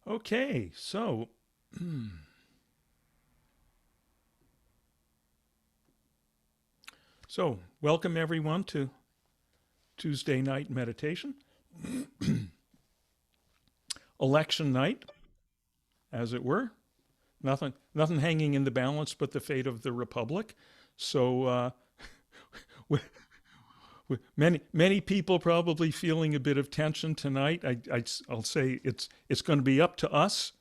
Okay, so welcome everyone to Tuesday night meditation, election night, as it were. Nothing hanging in the balance but the fate of the republic. So many people probably feeling a bit of tension tonight. I'll say it's going to be up to us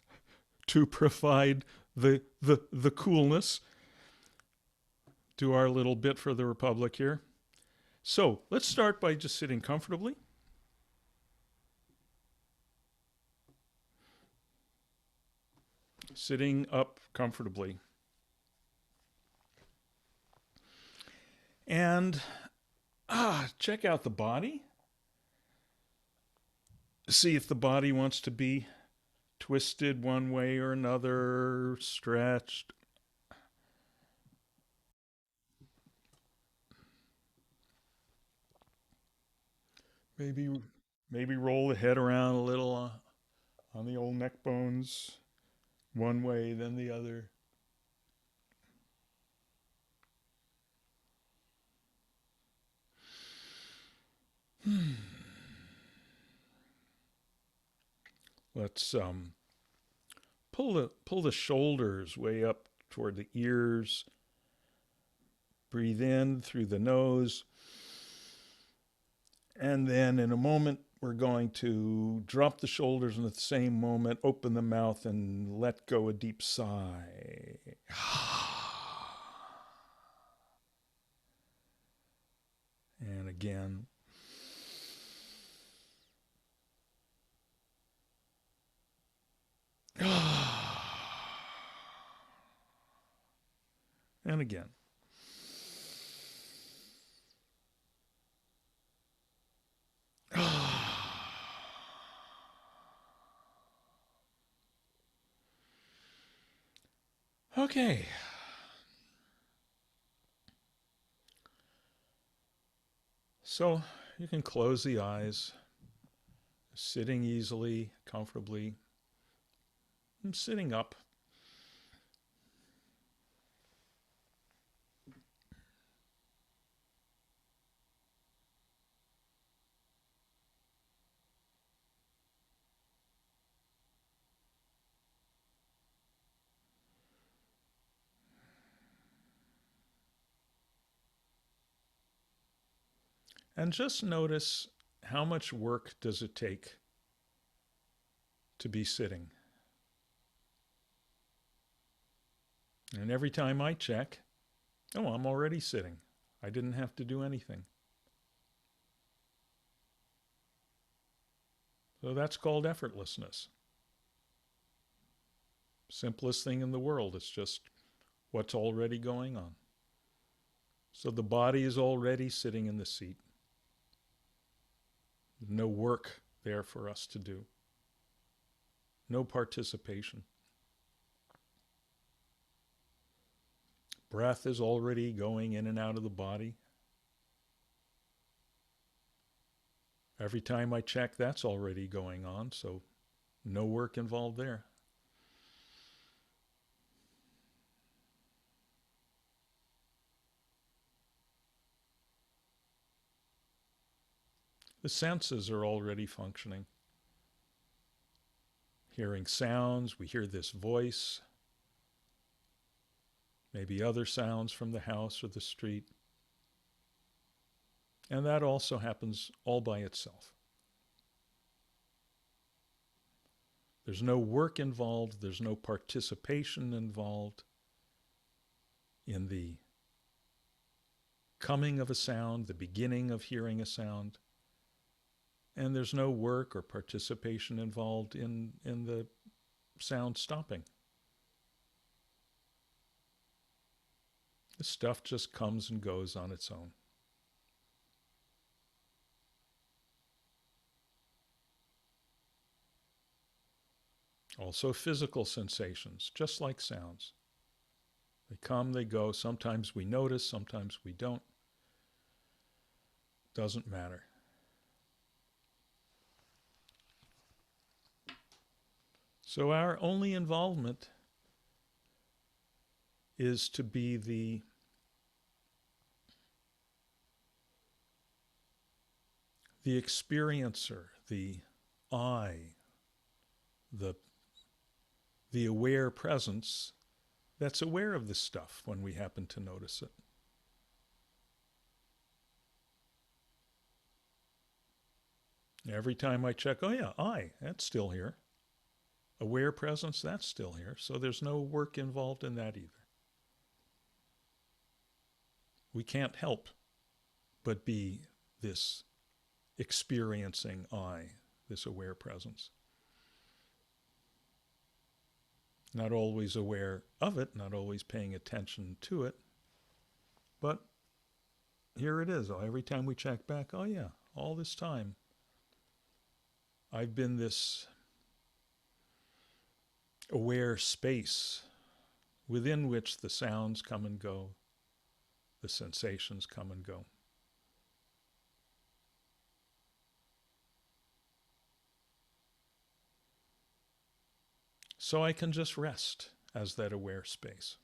to provide the coolness, do our little bit for the republic here. So let's start by just sitting comfortably. Sitting up comfortably. And check out the body. See if the body wants to be twisted one way or another, stretched. Maybe maybe roll the head around a little on the old neck bones, one way then the other. Let's pull the shoulders way up toward the ears. Breathe in through the nose. And then in a moment, we're going to drop the shoulders and at the same moment, open the mouth and let go a deep sigh. And again. And again. Okay. So you can close the eyes, sitting easily, comfortably. I'm sitting up. And just notice how much work does it take to be sitting. And every time I check, oh, I'm already sitting. I didn't have to do anything. So that's called effortlessness. Simplest thing in the world. It's just what's already going on. So the body is already sitting in the seat. No work there for us to do. No participation. Breath is already going in and out of the body. Every time I check, that's already going on, so no work involved there. The senses are already functioning. Hearing sounds, we hear this voice, maybe other sounds from the house or the street. And that also happens all by itself. There's no work involved, there's no participation involved in the coming of a sound, the beginning of hearing a sound. And there's no work or participation involved in the sound stopping. The stuff just comes and goes on its own. Also physical sensations, just like sounds. They come, they go. Sometimes we notice, sometimes we don't. Doesn't matter. So our only involvement is to be the experiencer, the I, the the aware presence that's aware of this stuff when we happen to notice it. Every time I check, oh yeah, that's still here. Aware presence, that's still here. So there's no work involved in that either. We can't help but be this experiencing I, this aware presence. Not always aware of it, not always paying attention to it, but here it is. Every time we check back, oh yeah, all this time I've been this aware space within which the sounds come and go, the sensations come and go. So I can just rest as that aware space.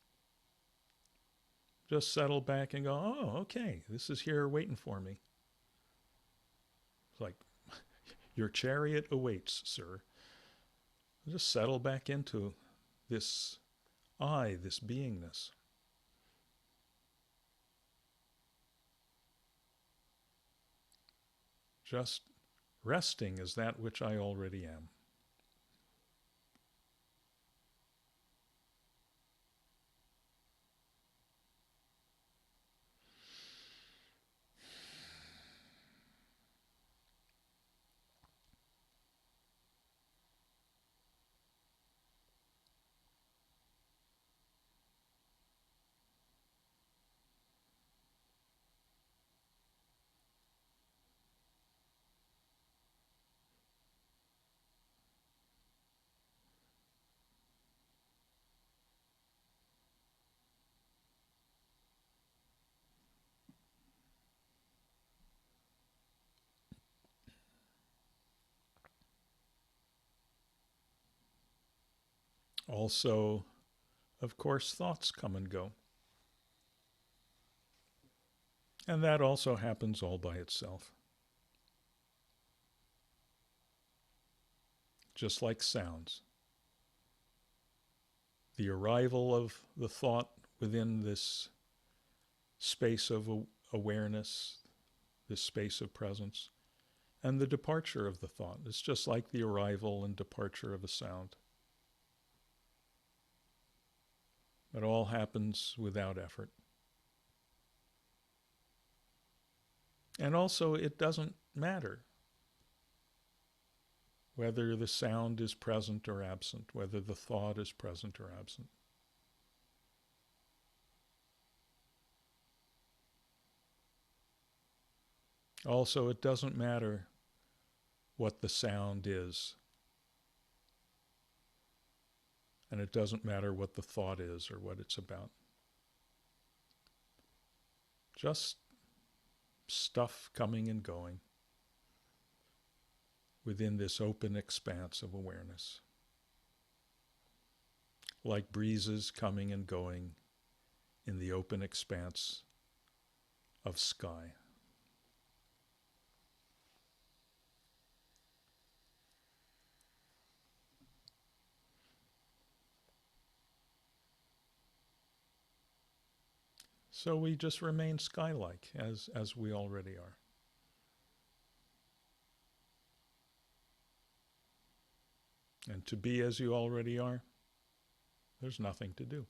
Just settle back and go, oh, okay, this is here waiting for me. It's like, your chariot awaits, sir. Just settle back into this I, this beingness. Just resting as that which I already am. Also, of course, thoughts come and go. And that also happens all by itself. Just like sounds. The arrival of the thought within this space of awareness, this space of presence, and the departure of the thought. It's just like the arrival and departure of a sound. It all happens without effort. And also, it doesn't matter whether the sound is present or absent, whether the thought is present or absent. Also, it doesn't matter what the sound is, and it doesn't matter what the thought is or what it's about. Just stuff coming and going within this open expanse of awareness. Like breezes coming and going in the open expanse of sky. So we just remain sky-like as we already are. And to be as you already are, there's nothing to do.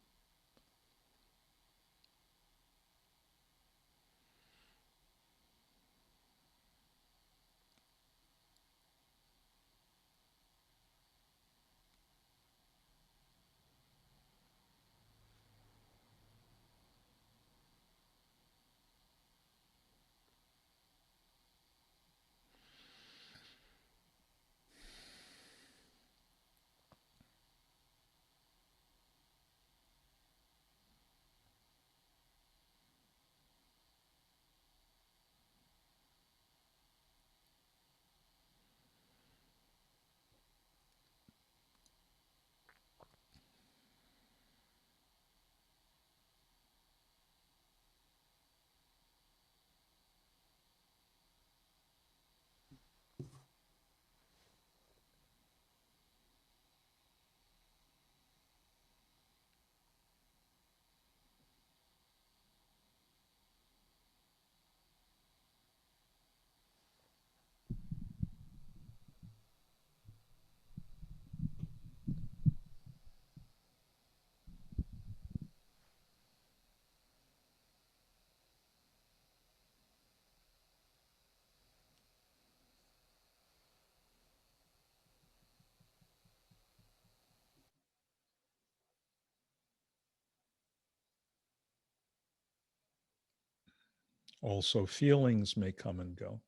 Also, feelings may come and go.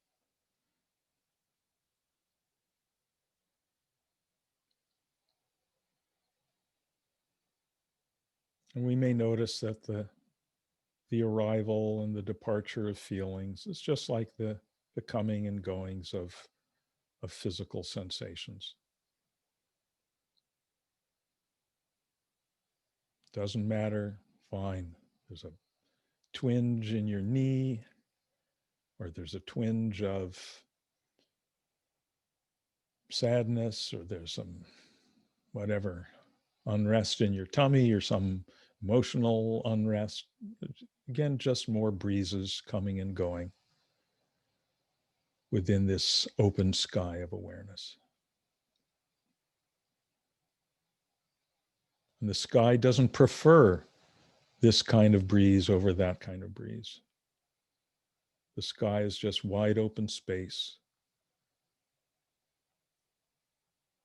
And we may notice that the arrival and the departure of feelings is just like the coming and goings of physical sensations. Doesn't matter, fine. There's a twinge in your knee, or there's a twinge of sadness, or there's some whatever unrest in your tummy or some emotional unrest. Again, just more breezes coming and going within this open sky of awareness. And the sky doesn't prefer this kind of breeze over that kind of breeze. The sky is just wide open space,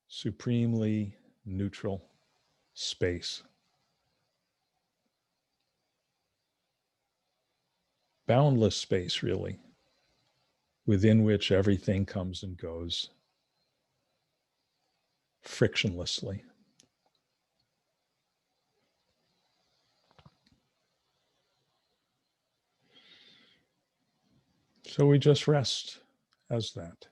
supremely neutral space. Boundless space, really, within which everything comes and goes frictionlessly. So we just rest as that.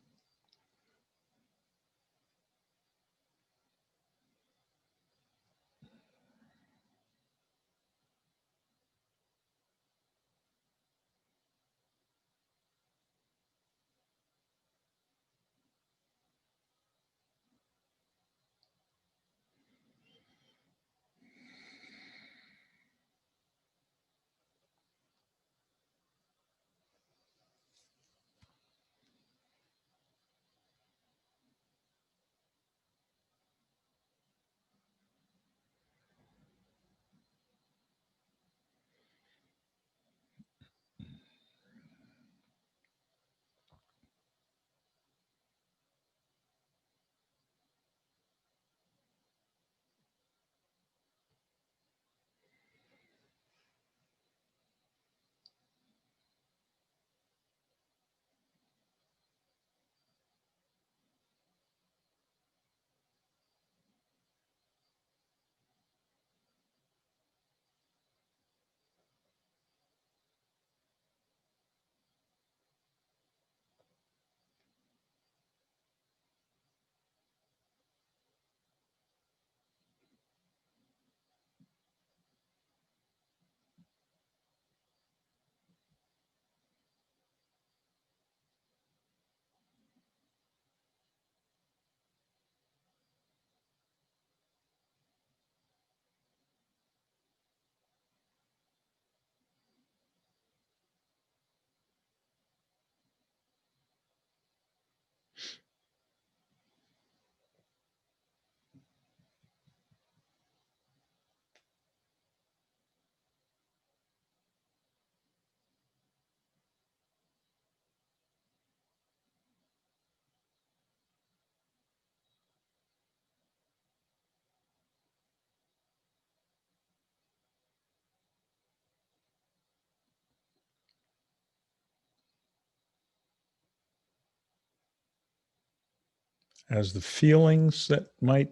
As the feelings that might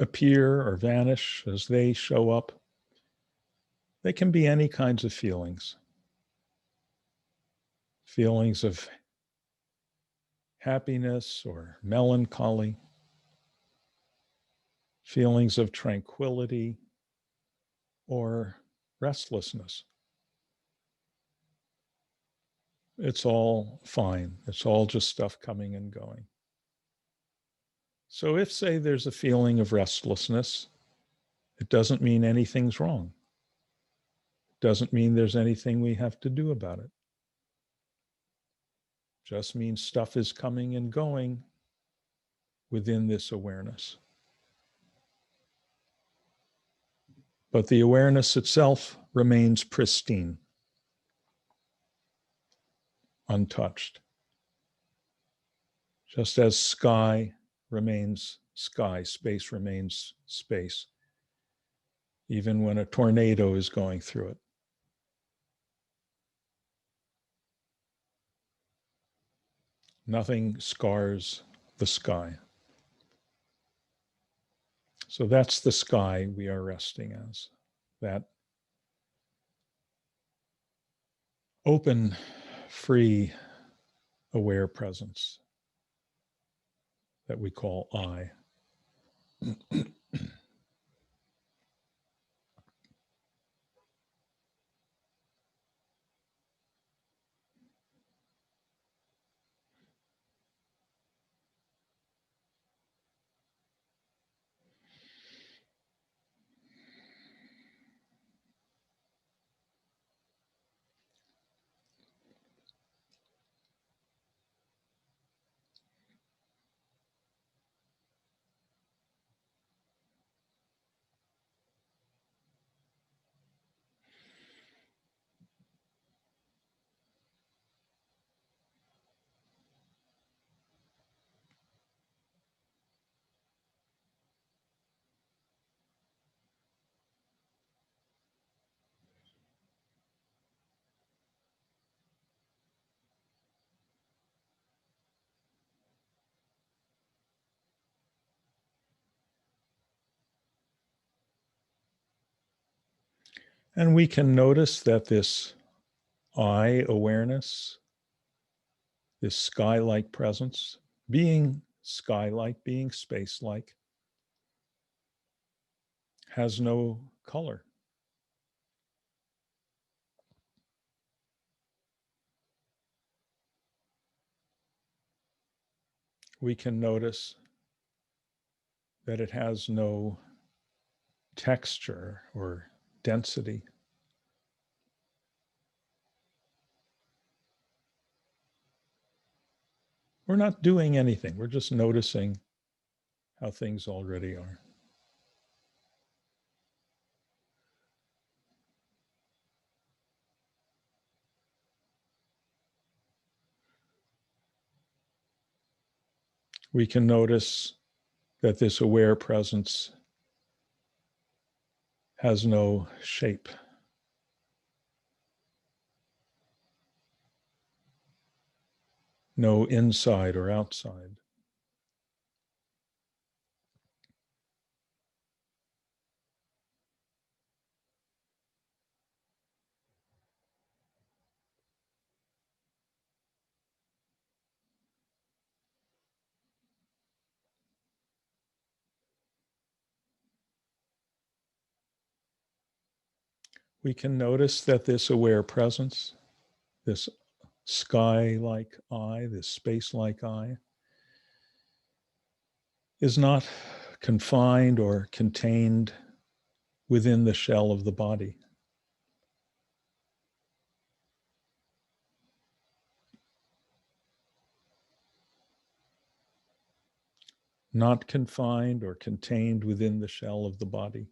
appear or vanish, as they show up, they can be any kinds of feelings. Feelings of happiness or melancholy, feelings of tranquility or restlessness. It's all fine. It's all just stuff coming and going. So if, say, there's a feeling of restlessness, it doesn't mean anything's wrong. It doesn't mean there's anything we have to do about it. It just means stuff is coming and going within this awareness. But the awareness itself remains pristine, untouched. Just as sky remains sky, space remains space, even when a tornado is going through it. Nothing scars the sky. So that's the sky we are resting as, that open, free, aware presence that we call I. And we can notice that this I awareness, this sky like presence, being sky like, being space like, has no color. We can notice that it has no texture or density. We're not doing anything. We're just noticing how things already are. We can notice that this aware presence has no shape, no inside or outside. We can notice that this aware presence, this sky like I, this space like I, is not confined or contained within the shell of the body. Not confined or contained within the shell of the body.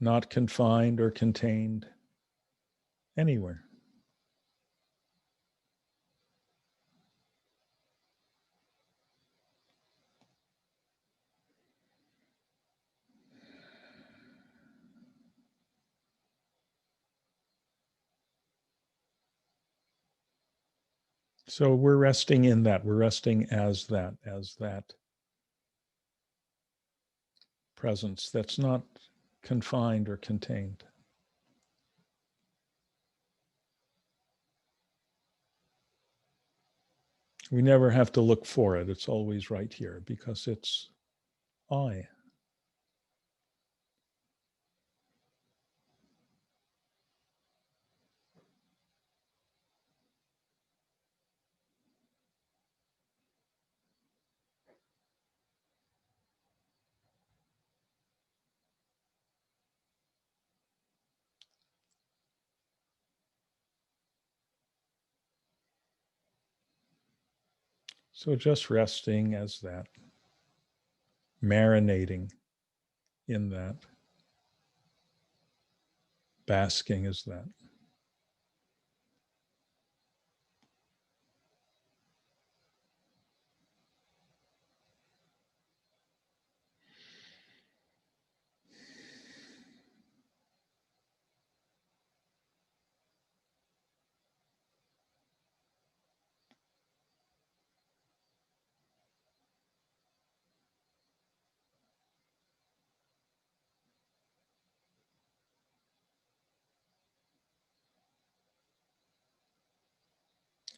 Not confined or contained anywhere. So we're resting in that. We're resting as that presence that's not confined or contained. We never have to look for it. It's always right here because it's I. So just resting as that, marinating in that, basking as that.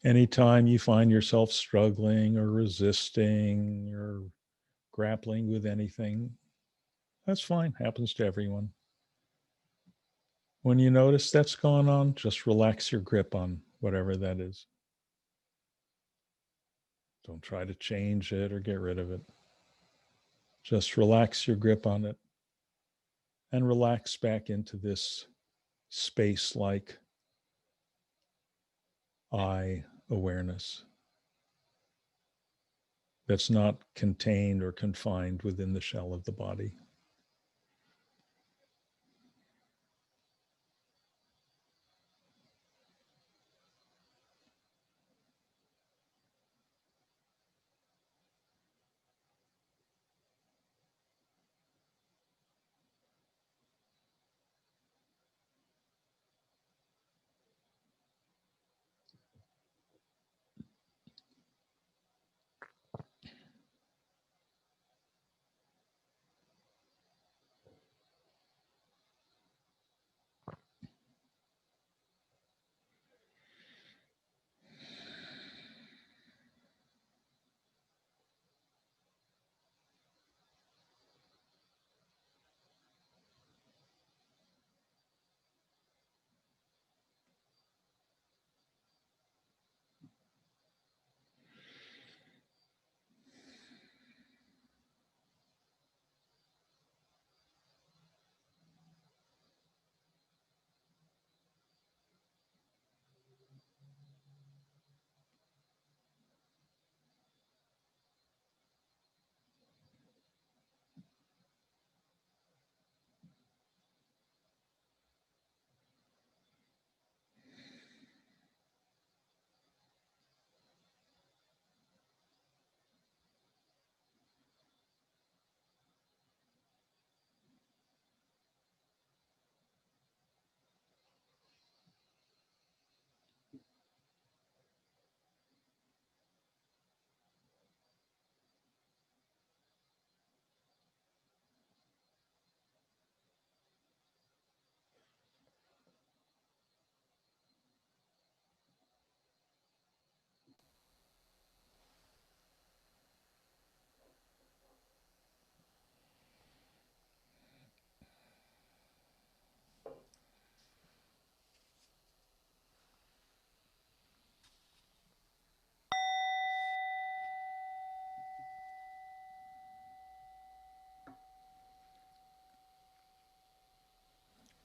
Anytime you find yourself struggling or resisting or grappling with anything, that's fine. Happens to everyone. When you notice that's going on, just relax your grip on whatever that is. Don't try to change it or get rid of it. Just relax your grip on it and relax back into this space like I awareness that's not contained or confined within the shell of the body.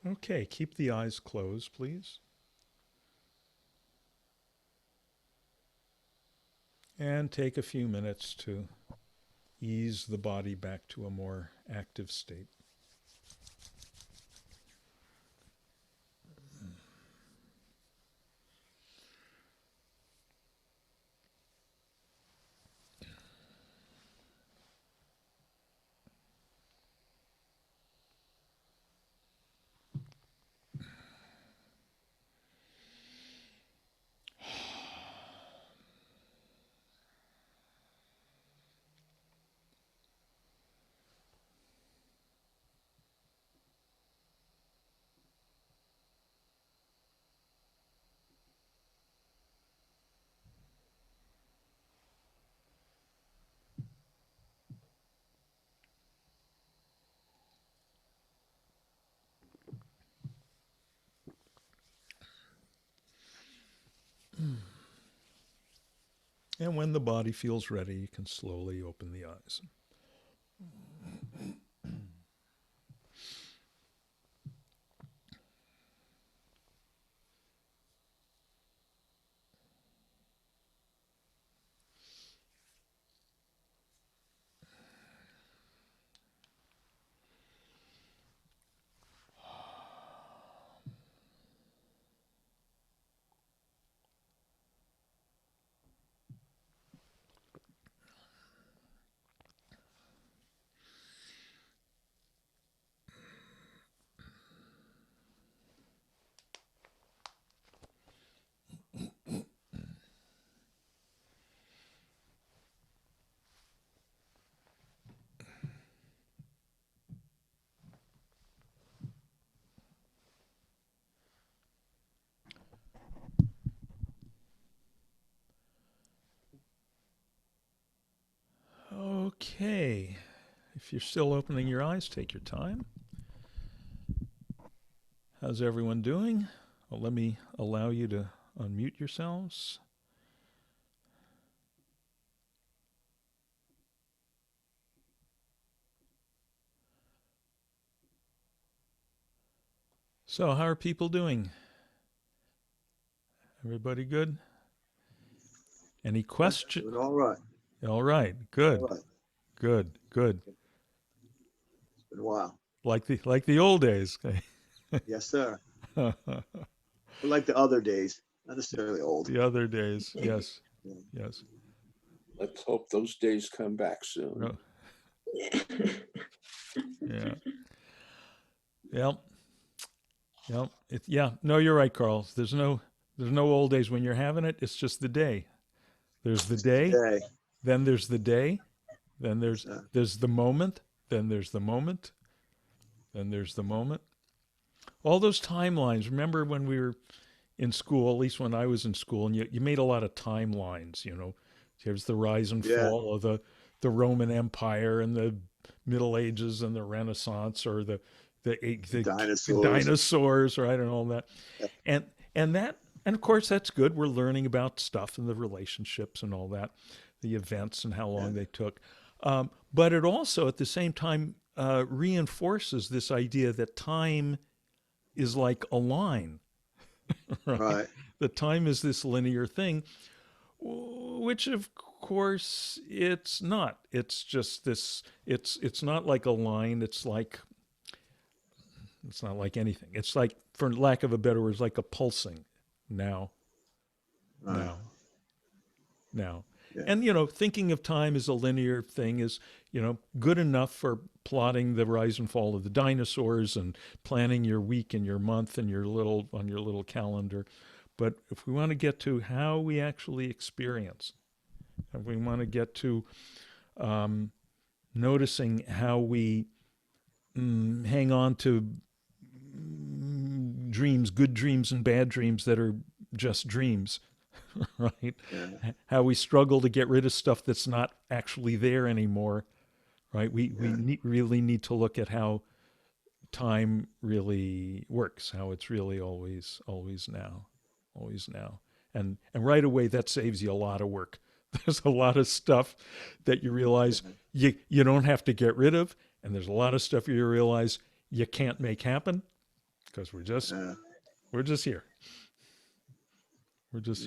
Okay, keep the eyes closed, please. And take a few minutes to ease the body back to a more active state. And when the body feels ready, you can slowly open the eyes. Okay. If you're still opening your eyes, take your time. How's everyone doing? Well, let me allow you to unmute yourselves. So, how are people doing? Everybody good? Any questions? Doing all right. All right. All Good. right. Good. Good. It's been a while. Like the old days. Yes, sir. The But like the other days, not necessarily old. other days. Yes. Yeah. Yes. Let's hope those days come back soon. No. Yeah. Yep. Yep. Yeah. No, you're right, Carl. There's no old days when you're having it. It's just the day. There's the day, Today. then there's the day, then Uh, there's the moment, then there's the moment, then there's the moment. All those timelines. Remember when we were in school, at least when I was in school, and you made a lot of timelines, you know. There's the rise and yeah. fall of the Roman Empire and the Middle Ages and the Renaissance, or the Dinosaurs. dinosaurs, right, and all that. Yeah. And that, and of course that's good. We're learning about stuff and the relationships and all that, the events and how long they took. But it also at the same time reinforces this idea that time is like a line, right? Right. That time is this linear thing, which of course it's not. It's just this. It's not like a line. It's not like anything. It's like, for lack of a better word, it's like a pulsing. Now, Right. now. Yeah. And, you know, thinking of time as a linear thing is, you know, good enough for plotting the rise and fall of the dinosaurs and planning your week and your month and on your little calendar. But if we want to get to how we actually experience, if we want to get to noticing how we hang on to dreams, good dreams and bad dreams that are just dreams, right? Yeah. How we struggle to get rid of stuff that's not actually there anymore, right? We really need to look at how time really works, how it's really always now, and right away that saves you a lot of work. There's a lot of stuff that you realize you don't have to get rid of, and there's a lot of stuff you realize you can't make happen because we're just here. We're just here.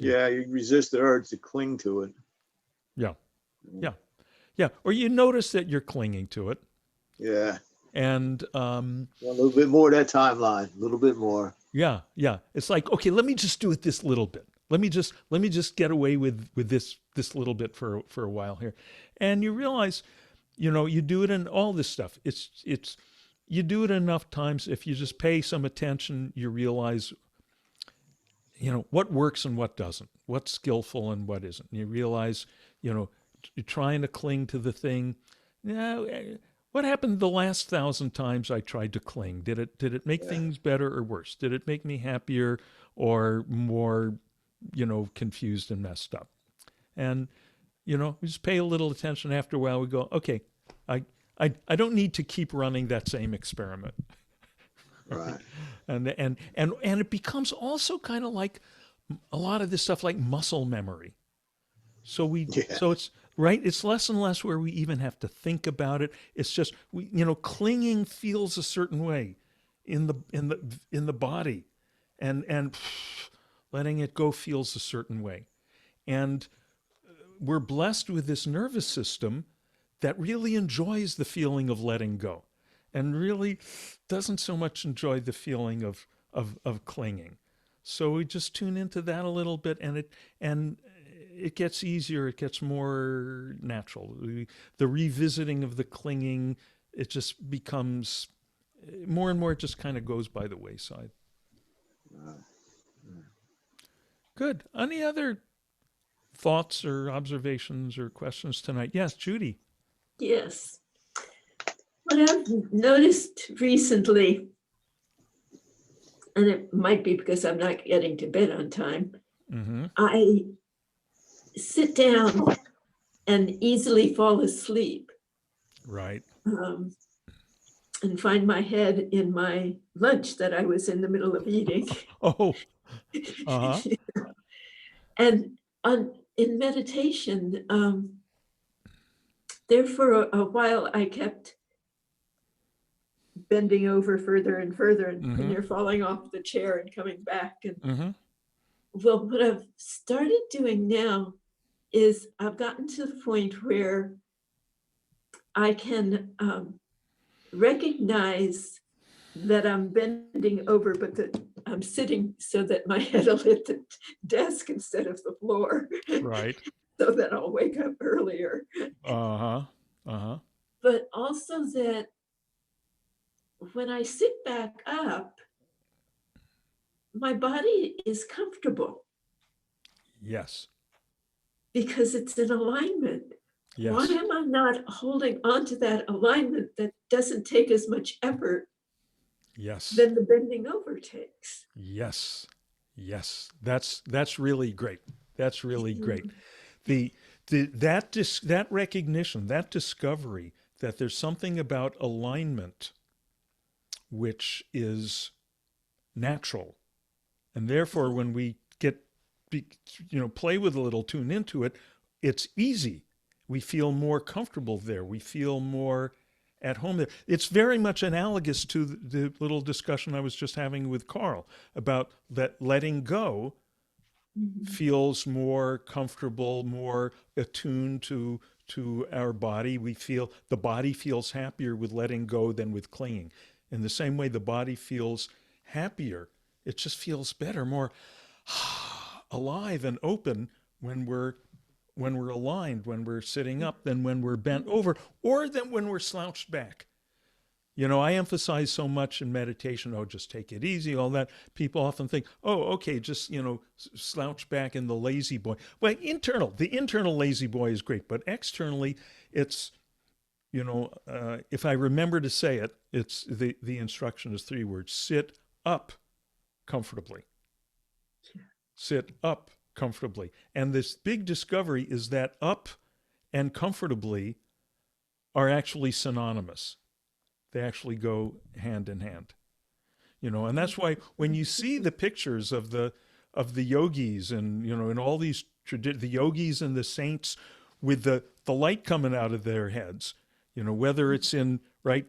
Yeah. You resist the urge to cling to it. Yeah. Or you notice that you're clinging to it, Yeah. and A little bit more of that timeline. A little bit more. yeah. It's like, okay, let me just do it this little bit. Let me just get away with this little bit for a while here, and you realize, you know, you do it in all this stuff. It's you do it enough times. If you just pay some attention, you realize, you know, what works and what doesn't, what's skillful and what isn't. And you realize, you know, you're trying to cling to the thing. Now, what happened the last 1,000 times I tried to cling? Did it make things better or worse? Did it make me happier or more, you know, confused and messed up? And, you know, we just pay a little attention. After a while, we go, okay, I don't need to keep running that same experiment. Right. And it becomes also kind of like a lot of this stuff like muscle memory. So it's right. It's less and less where we even have to think about it. It's just clinging feels a certain way in the body, and letting it go feels a certain way, and we're blessed with this nervous system that really enjoys the feeling of letting go, and really doesn't so much enjoy the feeling of clinging. So we just tune into that a little bit, and it gets easier. It gets more natural. The revisiting of the clinging, it just becomes more and more. It just kind of goes by the wayside. Good. Any other thoughts or observations or questions tonight? Yes, Judy. Yes. What I've noticed recently, and it might be because I'm not getting to bed on time, I sit down and easily fall asleep. Right. um, and find my head in my lunch that I was in the middle of eating. Oh, uh-huh. And in meditation, there for a while, I kept bending over further and further, and you're falling off the chair and coming back. And Mm-hmm. well, what I've started doing now is I've gotten to the point where I can recognize that I'm bending over, but that I'm sitting so that my head will hit the desk instead of the floor, Right. so that I'll wake up earlier. Uh-huh. Uh-huh. But also that when I sit back up, my body is comfortable Yes. because it's in alignment. Why Yes. am I not holding on to that alignment that doesn't take as much effort Yes. than the bending over takes? Yes. Yes. That's really great. That's really great. That recognition, that discovery that there's something about alignment which is natural, and therefore when we play with a little, tune into it, it's easy. We feel more comfortable there. We feel more at home there. It's very much analogous to the little discussion I was just having with Carl about that letting go feels more comfortable, more attuned to our body. We feel the body feels happier with letting go than with clinging. In the same way, the body feels happier. It just feels better, more alive and open when we're aligned, when we're sitting up, than when we're bent over, or than when we're slouched back. I emphasize so much in meditation, oh, just take it easy, all that. People often think, oh, okay, just, slouch back in the lazy boy. Well, the internal lazy boy is great, but externally, it's, if I remember to say it, it's the instruction is 3 words: sit up comfortably. Sit up comfortably. And this big discovery is that up and comfortably are actually synonymous. They actually go hand in hand, and that's why when you see the pictures of the yogis and and all these the yogis and the saints with the light coming out of their heads, whether it's in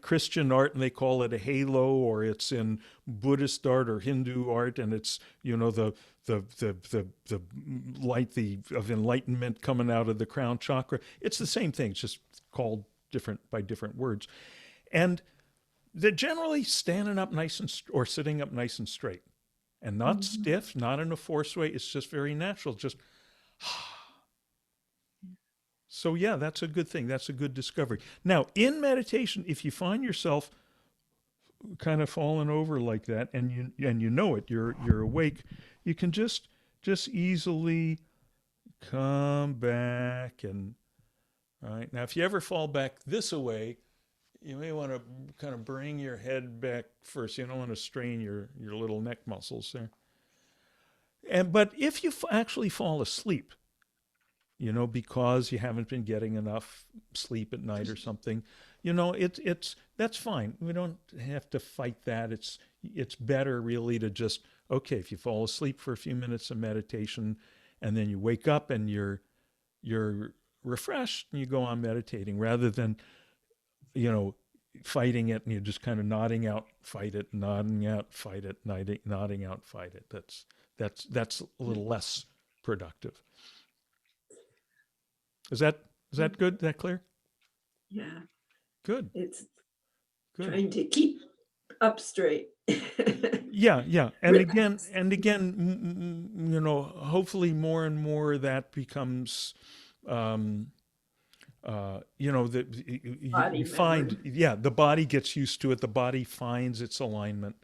Christian art and they call it a halo, or it's in Buddhist art or Hindu art and it's the light of enlightenment coming out of the crown chakra. It's the same thing. It's just called different by different words, and they're generally standing up nice or sitting up nice and straight, and not stiff, not in a forced way. It's just very natural. Just so yeah, that's a good thing. That's a good discovery. Now, in meditation, if you find yourself kind of falling over like that, and you know it, you're awake, you can just easily come back. And all right, now if you ever fall back this way, you may want to kind of bring your head back first. You don't want to strain your little neck muscles there. But if you actually fall asleep, because you haven't been getting enough sleep at night or something, that's fine. We don't have to fight that. It's better really to just, okay, if you fall asleep for a few minutes of meditation and then you wake up and you're refreshed and you go on meditating, rather than fighting it and you're just kind of nodding out, fight it, nodding out, fight it, nodding out, fight it. That's a little less productive. Is that good? Is that clear? Yeah, Good. it's Good. trying to keep up straight. Yeah. And again, hopefully more and more that becomes, that you find, the body gets used to it. The body finds its alignment.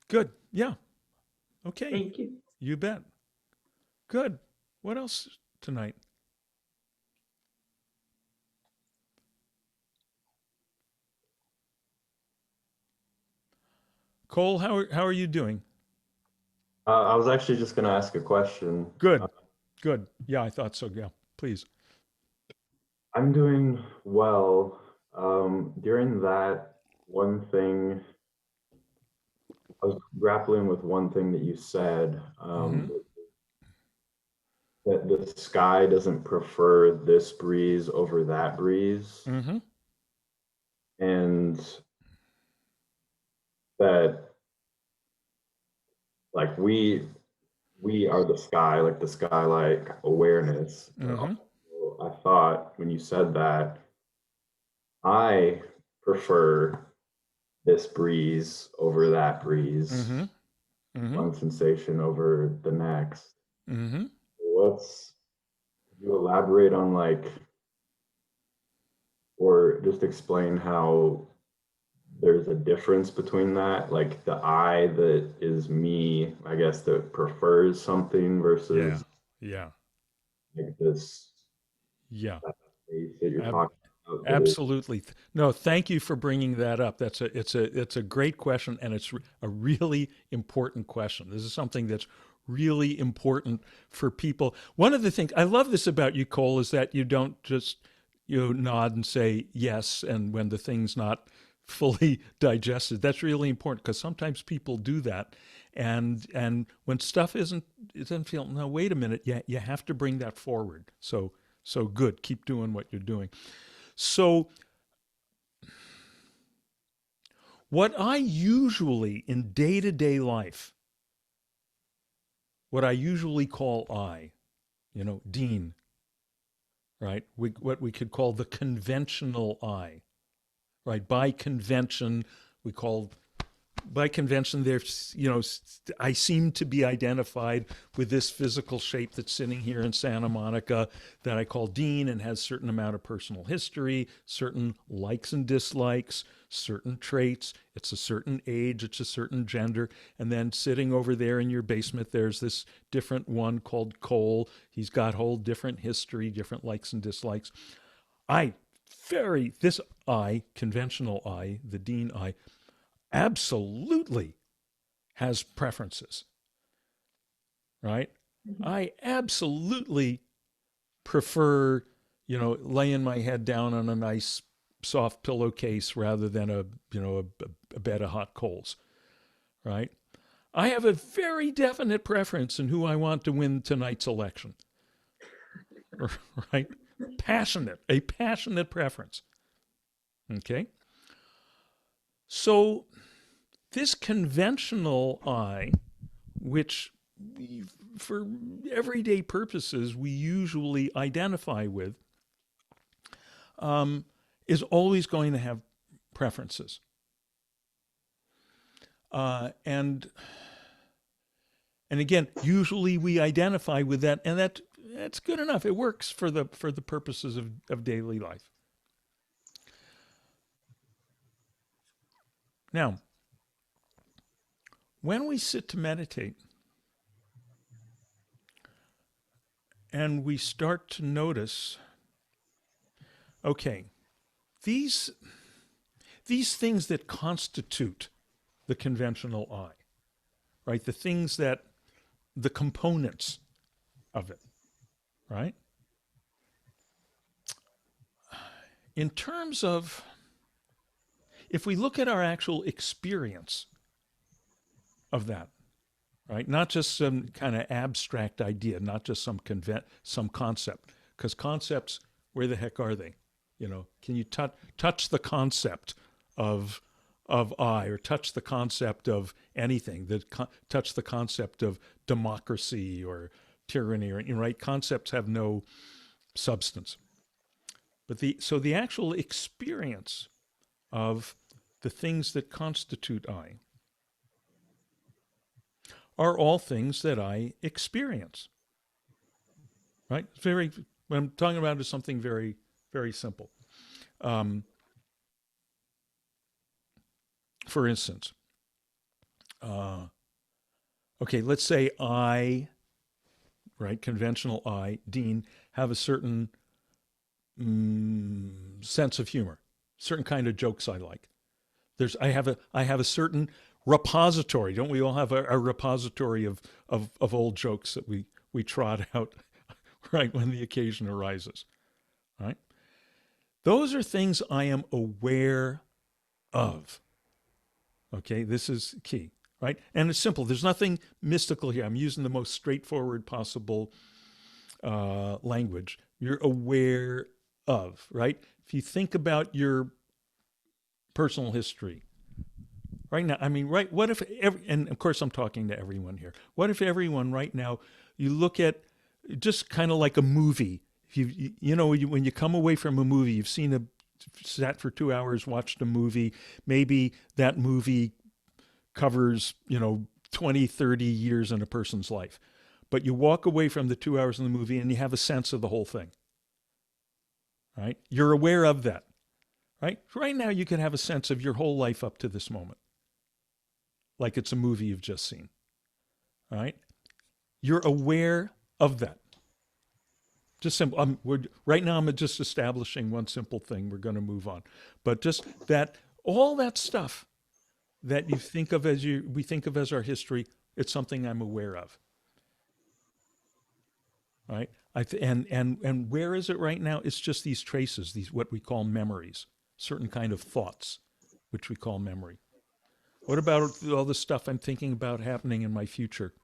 Good. Yeah. Okay. Thank you. You bet. Good. What else tonight? Cole, how are you doing? I was actually just going to ask a question. Good. Good. Yeah, I thought so. Yeah, please. I'm doing well. During that, one thing, I was grappling with one thing that you said, Mm-hmm. that the sky doesn't prefer this breeze over that breeze, Mm-hmm. and that like we are the sky, like the sky, like awareness. But Mm-hmm. also, I thought when you said that, I prefer this breeze over that breeze, Mm-hmm. Mm-hmm. one sensation over the next. Mm-hmm. What's, could you elaborate on like, or just explain how there's a difference between that, like the I that is me, I guess, that prefers something Yeah. versus Yeah. like this Yeah. space that you're Ab- talking about that is. Absolutely. No, thank you for bringing that up. It's a great question, and it's a really important question. This is something that's really important for people. One of the things I love this about you, Cole, is that you don't just nod and say yes, and when the thing's not fully digested. That's really important because sometimes people do that, and when stuff isn't, it doesn't feel. No, wait a minute. Yeah, you have to bring that forward. So good. Keep doing what you're doing. So, what I usually in day to day life, what I usually call I, Dean, right? What we could call the conventional I, right? By convention, we call by convention, there's, I seem to be identified with this physical shape that's sitting here in Santa Monica that I call Dean and has certain amount of personal history, certain likes and dislikes, certain traits. It's a certain age, it's a certain gender. And then sitting over there in your basement, there's this different one called Cole. He's got whole different history, different likes and dislikes. I this I, conventional I, the Dean I, absolutely has preferences, right? I absolutely prefer, laying my head down on a nice soft pillowcase rather than a bed of hot coals, right? I have a very definite preference in who I want to win tonight's election, right? A passionate preference. Okay. So this conventional I, which for everyday purposes we usually identify with, is always going to have preferences. And again, usually we identify with that, and that's good enough. It works for the purposes of daily life. Now, when we sit to meditate and we start to notice, okay, these things that constitute the conventional I, right? The components of it, right? In terms of, if we look at our actual experience of that, right? Not just some kind of abstract idea, not just some concept, because concepts, where the heck are they? Can you touch the concept of I, or touch the concept of anything? Touch the concept of democracy or tyranny, or right? Concepts have no substance. But the actual experience of the things that constitute I are all things that I experience. Right? What I'm talking about is something very, very simple. Um, for instance, okay, let's say I, right, conventional I, Dean, have a certain sense of humor, certain kind of jokes I like. I have a certain repository. Don't we all have a repository of old jokes that we trot out right when the occasion arises, right? Those are things I am aware of. Okay, this is key, right? And it's simple. There's nothing mystical here. I'm using the most straightforward possible language. You're aware of, right? If you think about your personal history right now, I mean, right? What if and of course I'm talking to everyone here. What if everyone right now, you look at just kind of like a movie. If you know, when you come away from a movie, you've sat for 2 hours, watched a movie, maybe that movie covers, 20, 30 years in a person's life. But you walk away from the 2 hours in the movie and you have a sense of the whole thing, right? You're aware of that, right? Right now, you can have a sense of your whole life up to this moment, like it's a movie you've just seen, right? You're aware of that. Just simple. Right now, I'm just establishing one simple thing. We're going to move on. But just that, all that stuff that we think of as our history, it's something I'm aware of. Right? And where is it right now? It's just these traces, these what we call memories, certain kind of thoughts, which we call memory. What about all the stuff I'm thinking about happening in my future?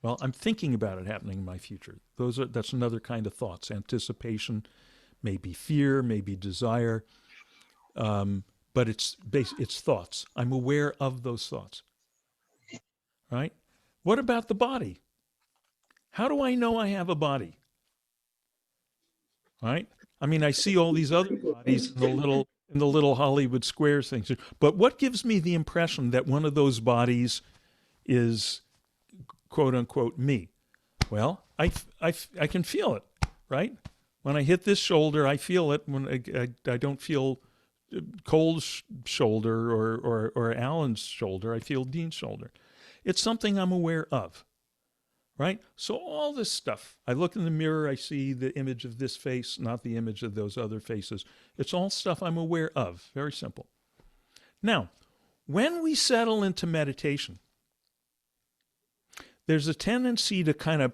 Well, I'm thinking about it happening in my future. That's another kind of thoughts. Anticipation, maybe fear, maybe desire, but it's thoughts. I'm aware of those thoughts. Right? What about the body? How do I know I have a body? Right? I mean, I see all these other bodies in the little Hollywood Squares things, but what gives me the impression that one of those bodies is quote unquote me? Well, I can feel it, right? When I hit this shoulder, I feel it. When I don't feel Cole's shoulder or Alan's shoulder, I feel Dean's shoulder. It's something I'm aware of, right? So all this stuff, I look in the mirror, I see the image of this face, not the image of those other faces. It's all stuff I'm aware of. Very simple. Now, when we settle into meditation, there's a tendency to kind of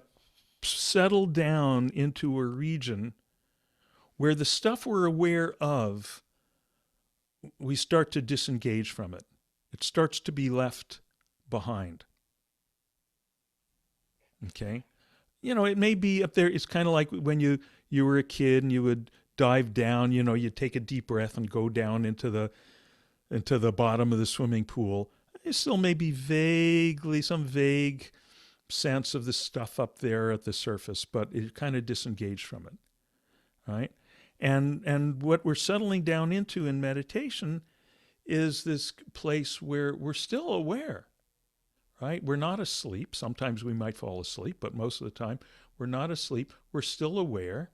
settle down into a region where the stuff we're aware of, we start to disengage from it. It starts to be left behind. Okay? It may be up there. It's kind of like when you were a kid and you would dive down, you'd take a deep breath and go down into the bottom of the swimming pool. There still may be some vague sense of the stuff up there at the surface, but it kind of disengaged from it, right? And what we're settling down into in meditation is this place where we're still aware, right? We're not asleep. Sometimes we might fall asleep, but most of the time we're not asleep. We're still aware,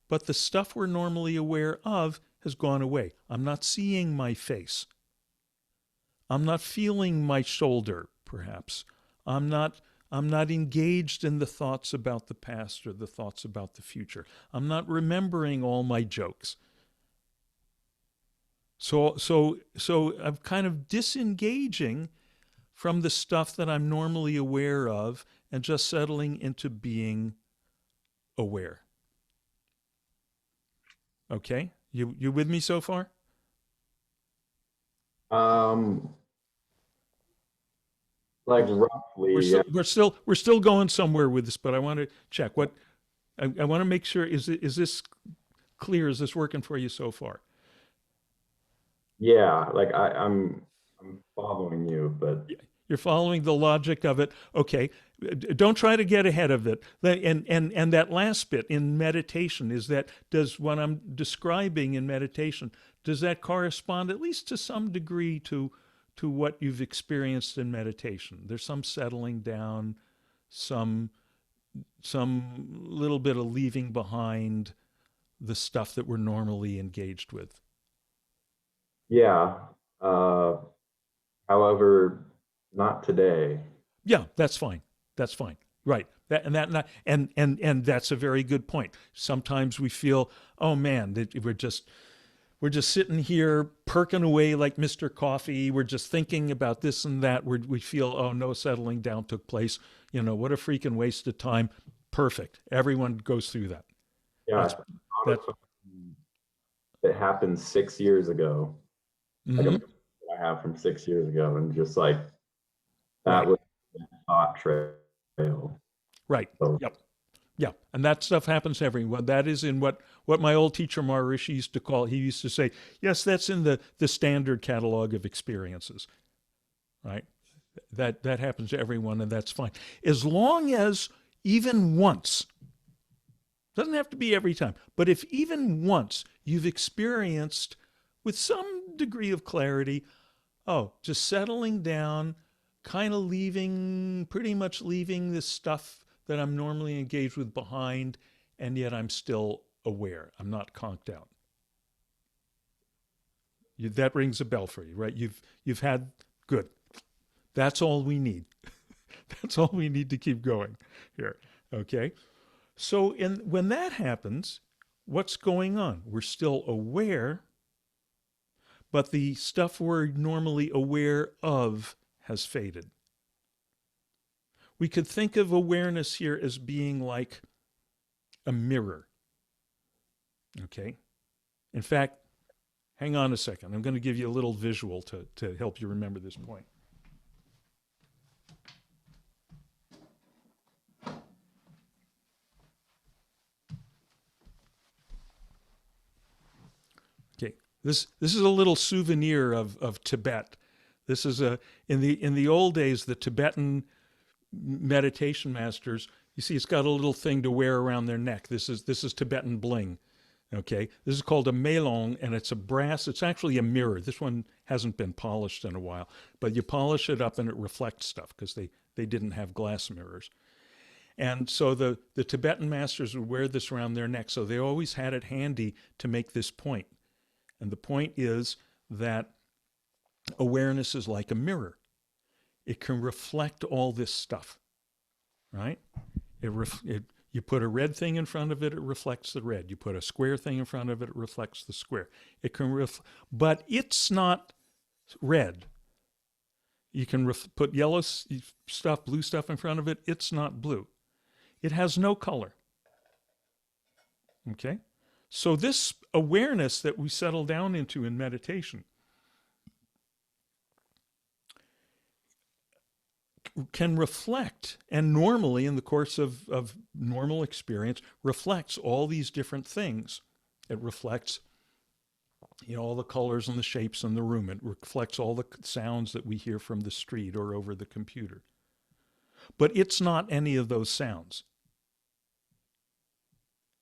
but the stuff we're normally aware of has gone away. I'm not seeing my face. I'm not feeling my shoulder, perhaps. I'm not engaged in the thoughts about the past or the thoughts about the future. I'm not remembering all my jokes. So I'm kind of disengaging from the stuff that I'm normally aware of and just settling into being aware. Okay? You with me so far? Like roughly, We're still going somewhere with this, but I want to check what I want to make sure is this clear? Is this working for you so far? yeah. Like I'm following you, but You're following the logic of it. Okay. Don't try to get ahead of it. And that last bit in meditation does what I'm describing in meditation, does that correspond at least to some degree to what you've experienced in meditation? There's some settling down, some little bit of leaving behind the stuff that we're normally engaged with. yeah. However, not today. Yeah, that's fine. That's fine. Right. And that's a very good point. Sometimes we feel, oh man, that we're just sitting here perking away like Mr. Coffee. We're just thinking about this and that. We feel, oh, no settling down took place. What a freaking waste of time. Perfect. Everyone goes through that. Yeah. That's it happened 6 years ago, like a Mhm. memory I have from 6 years ago, and just like that Right. was a thought trail. Right. So Yep. Yeah, and that stuff happens to everyone. That is in what my old teacher Maharishi used to call. He used to say, "Yes, that's in the standard catalog of experiences." Right? That happens to everyone, and that's fine, as long as even once, doesn't have to be every time, but if even once you've experienced with some degree of clarity, oh, just settling down, kind of pretty much leaving this stuff that I'm normally engaged with behind, and yet I'm still aware. I'm not conked out. That rings a bell for you, right? You've had good. That's all we need. That's all we need to keep going here. Okay. So when that happens, what's going on? We're still aware, but the stuff we're normally aware of has faded. We could think of awareness here as being like a mirror. Okay. In fact, hang on a second. I'm going to give you a little visual to help you remember this point. Okay. This is a little souvenir of Tibet. This is in the old days, the Tibetan meditation masters, you see it's got a little thing to wear around their neck. This is Tibetan bling. Okay, this is called a Melong, and it's a brass. It's actually a mirror. This one hasn't been polished in a while, but you polish it up and it reflects stuff because they didn't have glass mirrors. And so the Tibetan masters would wear this around their neck, so they always had it handy to make this point. And the point is that awareness is like a mirror. It can reflect all this stuff, right? You put a red thing in front of it, it reflects the red. You put a square thing in front of it, it reflects the square. It can but it's not red. You can put yellow stuff, blue stuff in front of it. It's not blue. It has no color. Okay? So this awareness that we settle down into in meditation can reflect, and normally in the course of normal experience, reflects all these different things. It reflects, all the colors and the shapes in the room. It reflects all the sounds that we hear from the street or over the computer. But it's not any of those sounds.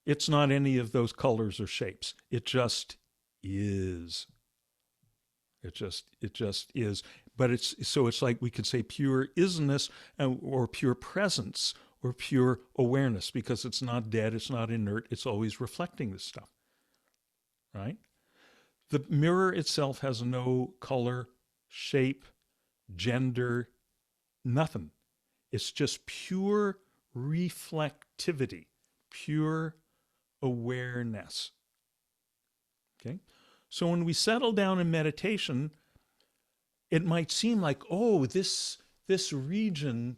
It's not any of those colors or shapes. It just is. It just is. But it's like we could say pure isness or pure presence or pure awareness, because it's not dead, it's not inert, it's always reflecting this stuff. Right? The mirror itself has no color, shape, gender, nothing. It's just pure reflectivity, pure awareness. Okay? So when we settle down in meditation, it might seem like, oh, this region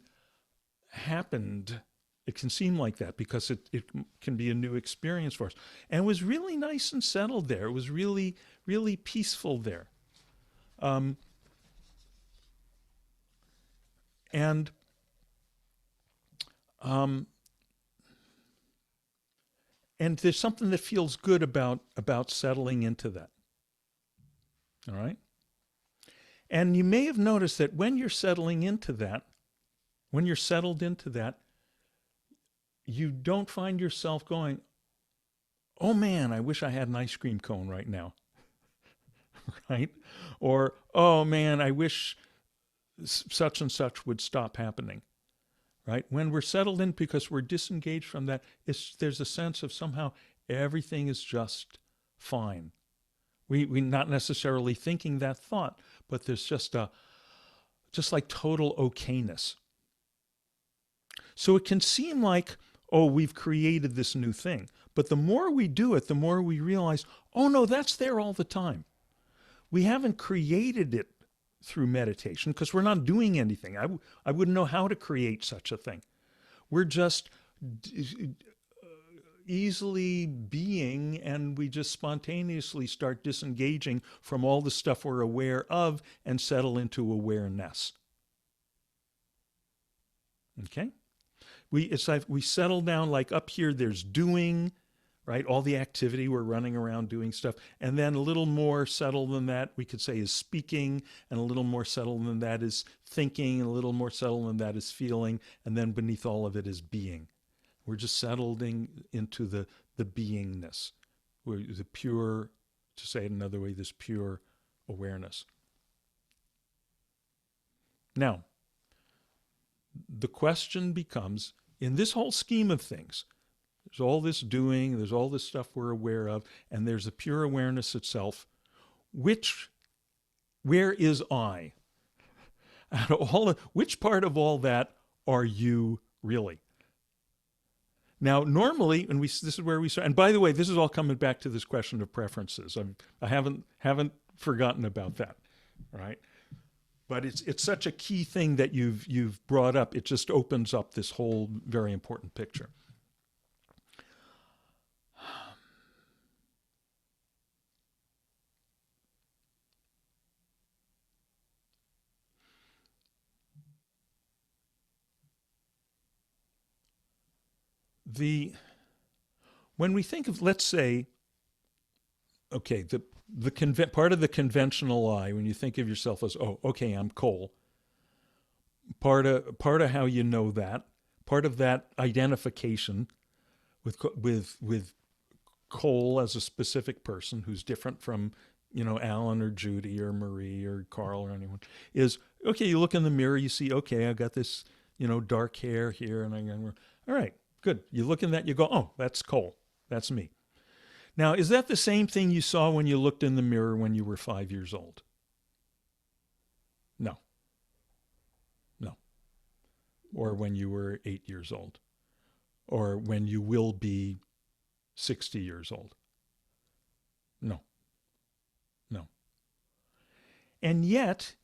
happened. It can seem like that because it can be a new experience for us. And it was really nice and settled there. It was really, really peaceful there. And there's something that feels good about settling into that. All right? And you may have noticed that when you're settling into that, when you're settled into that, you don't find yourself going, oh man, I wish I had an ice cream cone right now. Right? Or, oh man, I wish such and such would stop happening. Right? When we're settled in because we're disengaged from that, there's a sense of somehow everything is just fine. We're not necessarily thinking that thought, but there's just like total okayness. So it can seem like, oh, we've created this new thing. But the more we do it, the more we realize, oh no, that's there all the time. We haven't created it through meditation because we're not doing anything. I wouldn't know how to create such a thing. We're just, easily being, and we just spontaneously start disengaging from all the stuff we're aware of and settle into awareness. Okay? It's like we settle down, like up here there's doing, right? All the activity, we're running around doing stuff. And then a little more settled than that, we could say, is speaking, and a little more settled than that is thinking, and a little more settled than that is feeling, and then beneath all of it is being. We're just settling into the beingness, where the pure, to say it another way, this pure awareness. Now, the question becomes, in this whole scheme of things, there's all this doing, there's all this stuff we're aware of, and there's a pure awareness itself. Where is I? Out of which part of all that are you really? Now, normally, and this is where we start. And by the way, this is all coming back to this question of preferences. I haven't forgotten about that, right? But it's such a key thing that you've brought up. It just opens up this whole very important picture. When we think of, let's say, okay, part of the conventional I, when you think of yourself as, oh, okay, I'm coal. Part of how you know that, part of that identification with coal as a specific person who's different from, Alan or Judy or Marie or Carl or anyone, is, okay, you look in the mirror, you see, okay, I got this, dark hair here, and all right, good. You look in that, you go, oh, that's coal. That's me. Now, is that the same thing you saw when you looked in the mirror when you were 5 years old? No. Or when you were 8 years old. Or when you will be 60 years old. No. And yet,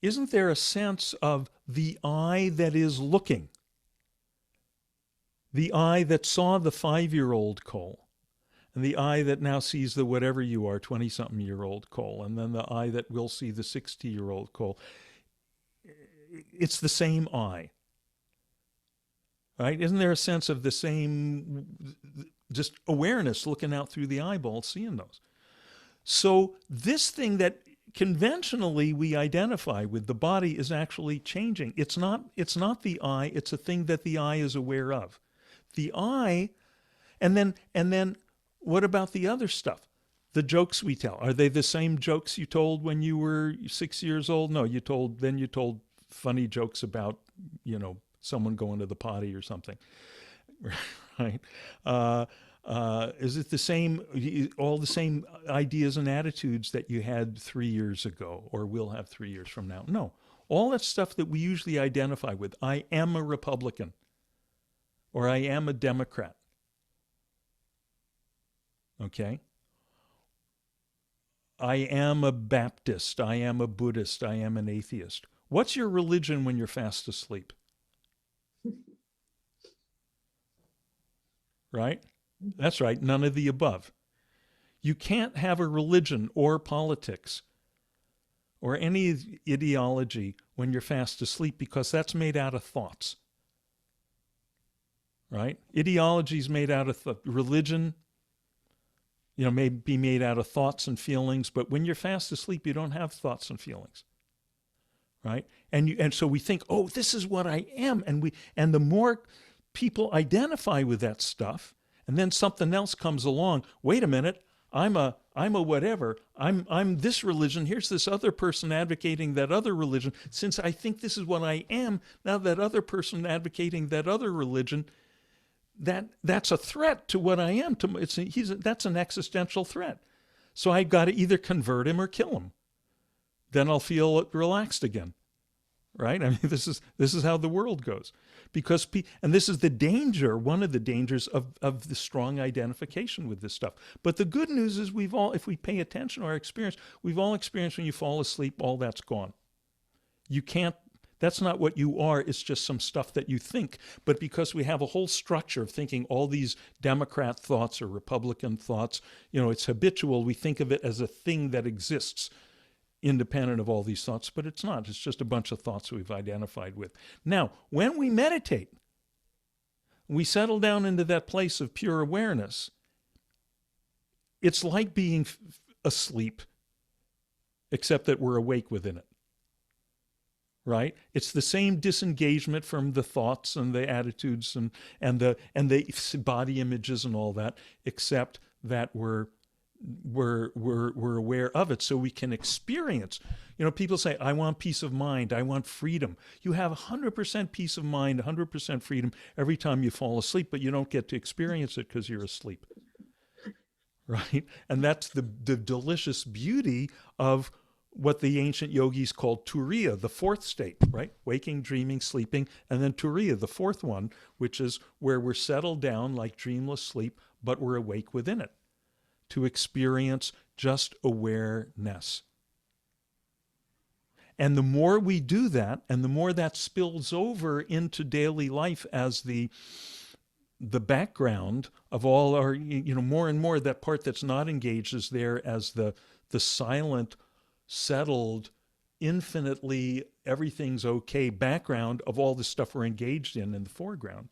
isn't there a sense of the I that is looking? The I that saw the 5-year-old Cole, and the I that now sees the whatever you are, 20-something-year-old Cole, and then the I that will see the 60-year-old Cole. It's the same I. Right? Isn't there a sense of the same, just awareness looking out through the eyeball, seeing those? So this thing that conventionally we identify with the body is actually changing. It's not the I, it's a thing that the I is aware of. The I, and then what about the other stuff? The jokes we tell, are they the same jokes you told when you were 6 years old? No, you told funny jokes about, someone going to the potty or something, right? Is it the same, all the same ideas and attitudes that you had 3 years ago or will have 3 years from now? No, all that stuff that we usually identify with. I am a Republican. Or I am a Democrat. Okay? I am a Baptist. I am a Buddhist. I am an atheist. What's your religion when you're fast asleep? Right? That's right, none of the above. You can't have a religion or politics or any ideology when you're fast asleep because that's made out of thoughts. Right? Ideology is made out of religion, may be made out of thoughts and feelings, but when you're fast asleep, you don't have thoughts and feelings. Right? And so we think, oh, this is what I am. And the more people identify with that stuff, and then something else comes along, wait a minute, I'm a whatever. I'm this religion. Here's this other person advocating that other religion. Since I think this is what I am, now that other person advocating that other religion, that's a threat to what I am. That's an existential threat. So I've got to either convert him or kill him. Then I'll feel relaxed again. Right? I mean, this is how the world goes. And this is the danger, one of the dangers of the strong identification with this stuff. But the good news is if we pay attention to our experience, we've all experienced when you fall asleep, all that's gone. That's not what you are. It's just some stuff that you think. But because we have a whole structure of thinking all these Democrat thoughts or Republican thoughts, it's habitual. We think of it as a thing that exists independent of all these thoughts, but it's not. It's just a bunch of thoughts we've identified with. Now, when we meditate, we settle down into that place of pure awareness. It's like being asleep, except that we're awake within it. Right? It's the same disengagement from the thoughts and the attitudes and the body images and all that, except that we're aware of it, so we can experience. People say, I want peace of mind, I want freedom. You have 100% peace of mind, 100% freedom every time you fall asleep, but you don't get to experience it because you're asleep. Right? And that's the delicious beauty of what the ancient yogis called turiya, the fourth state, right? Waking, dreaming, sleeping, and then turiya, the fourth one, which is where we're settled down like dreamless sleep, but we're awake within it, to experience just awareness. And the more we do that, and the more that spills over into daily life as the background of all our, more and more that part that's not engaged is there as the silent, settled, infinitely everything's okay background of all the stuff we're engaged in the foreground.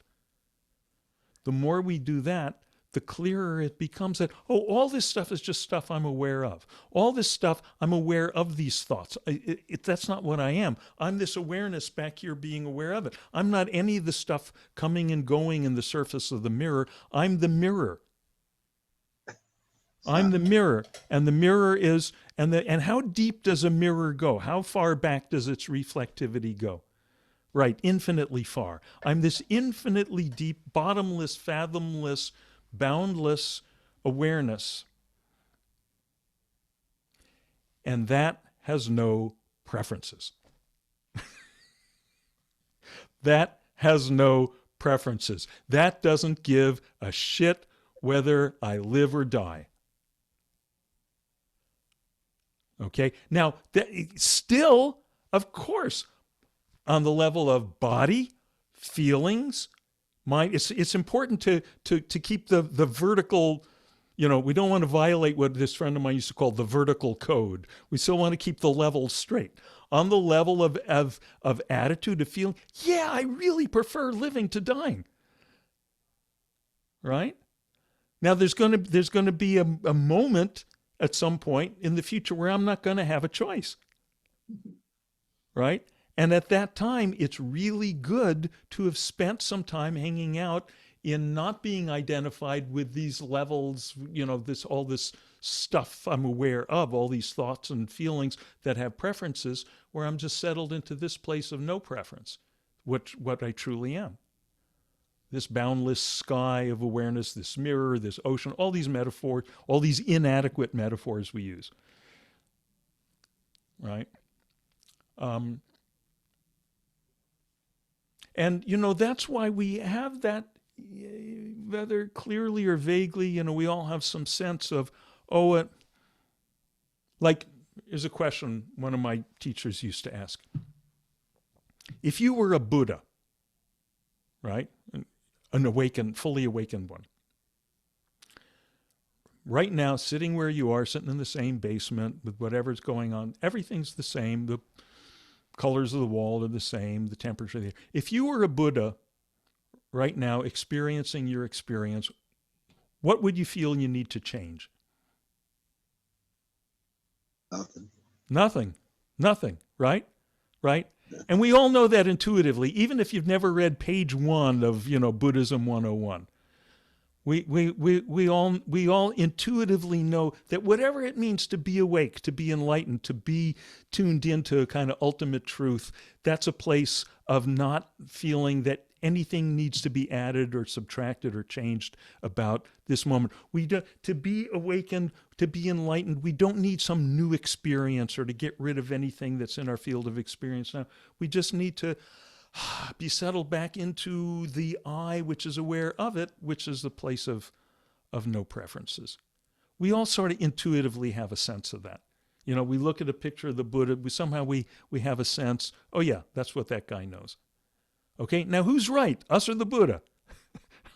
The more we do that, the clearer it becomes that, all this stuff is just stuff I'm aware of. All this stuff, I'm aware of these thoughts. That's not what I am. I'm this awareness back here being aware of it. I'm not any of the stuff coming and going in the surface of the mirror. I'm the mirror. I'm the mirror. And the mirror is, and how deep does a mirror go? How far back does its reflectivity go? Right, infinitely far. I'm this infinitely deep, bottomless, fathomless, boundless awareness. And that has no preferences. That has no preferences. That doesn't give a shit whether I live or die. Okay? Now, still, of course, on the level of body, feelings, mind, it's important to keep the vertical, we don't want to violate what this friend of mine used to call the vertical code. We still want to keep the level straight. On the level of attitude, of feeling, yeah, I really prefer living to dying. Right? Now there's going to be a moment at some point in the future where I'm not going to have a choice. Right? And at that time, it's really good to have spent some time hanging out in not being identified with these levels, all this stuff I'm aware of, all these thoughts and feelings that have preferences, where I'm just settled into this place of no preference, what I truly am. This boundless sky of awareness, this mirror, this ocean, all these metaphors, all these inadequate metaphors we use. Right? And, that's why we have that, whether clearly or vaguely, we all have some sense of, like, here's a question one of my teachers used to ask. If you were a Buddha, right, an awakened, fully awakened one, right now, sitting where you are, sitting in the same basement with whatever's going on, everything's the same, the colors of the wall are the same, the temperature of the air. If you were a Buddha right now experiencing your experience, what would you feel you need to change? Nothing, right? Right? Yeah. And we all know that intuitively, even if you've never read page 1 of, Buddhism 101. We all intuitively know that whatever it means to be awake, to be enlightened, to be tuned into a kind of ultimate truth, that's a place of not feeling that anything needs to be added or subtracted or changed about this moment. To be awakened, to be enlightened, we don't need some new experience or to get rid of anything that's in our field of experience now. We just need to be settled back into the I, which is aware of it, which is the place of no preferences. We all sort of intuitively have a sense of that. You know, we look at a picture of the Buddha, we have a sense, oh yeah, that's what that guy knows. Okay, now who's right, us or the Buddha?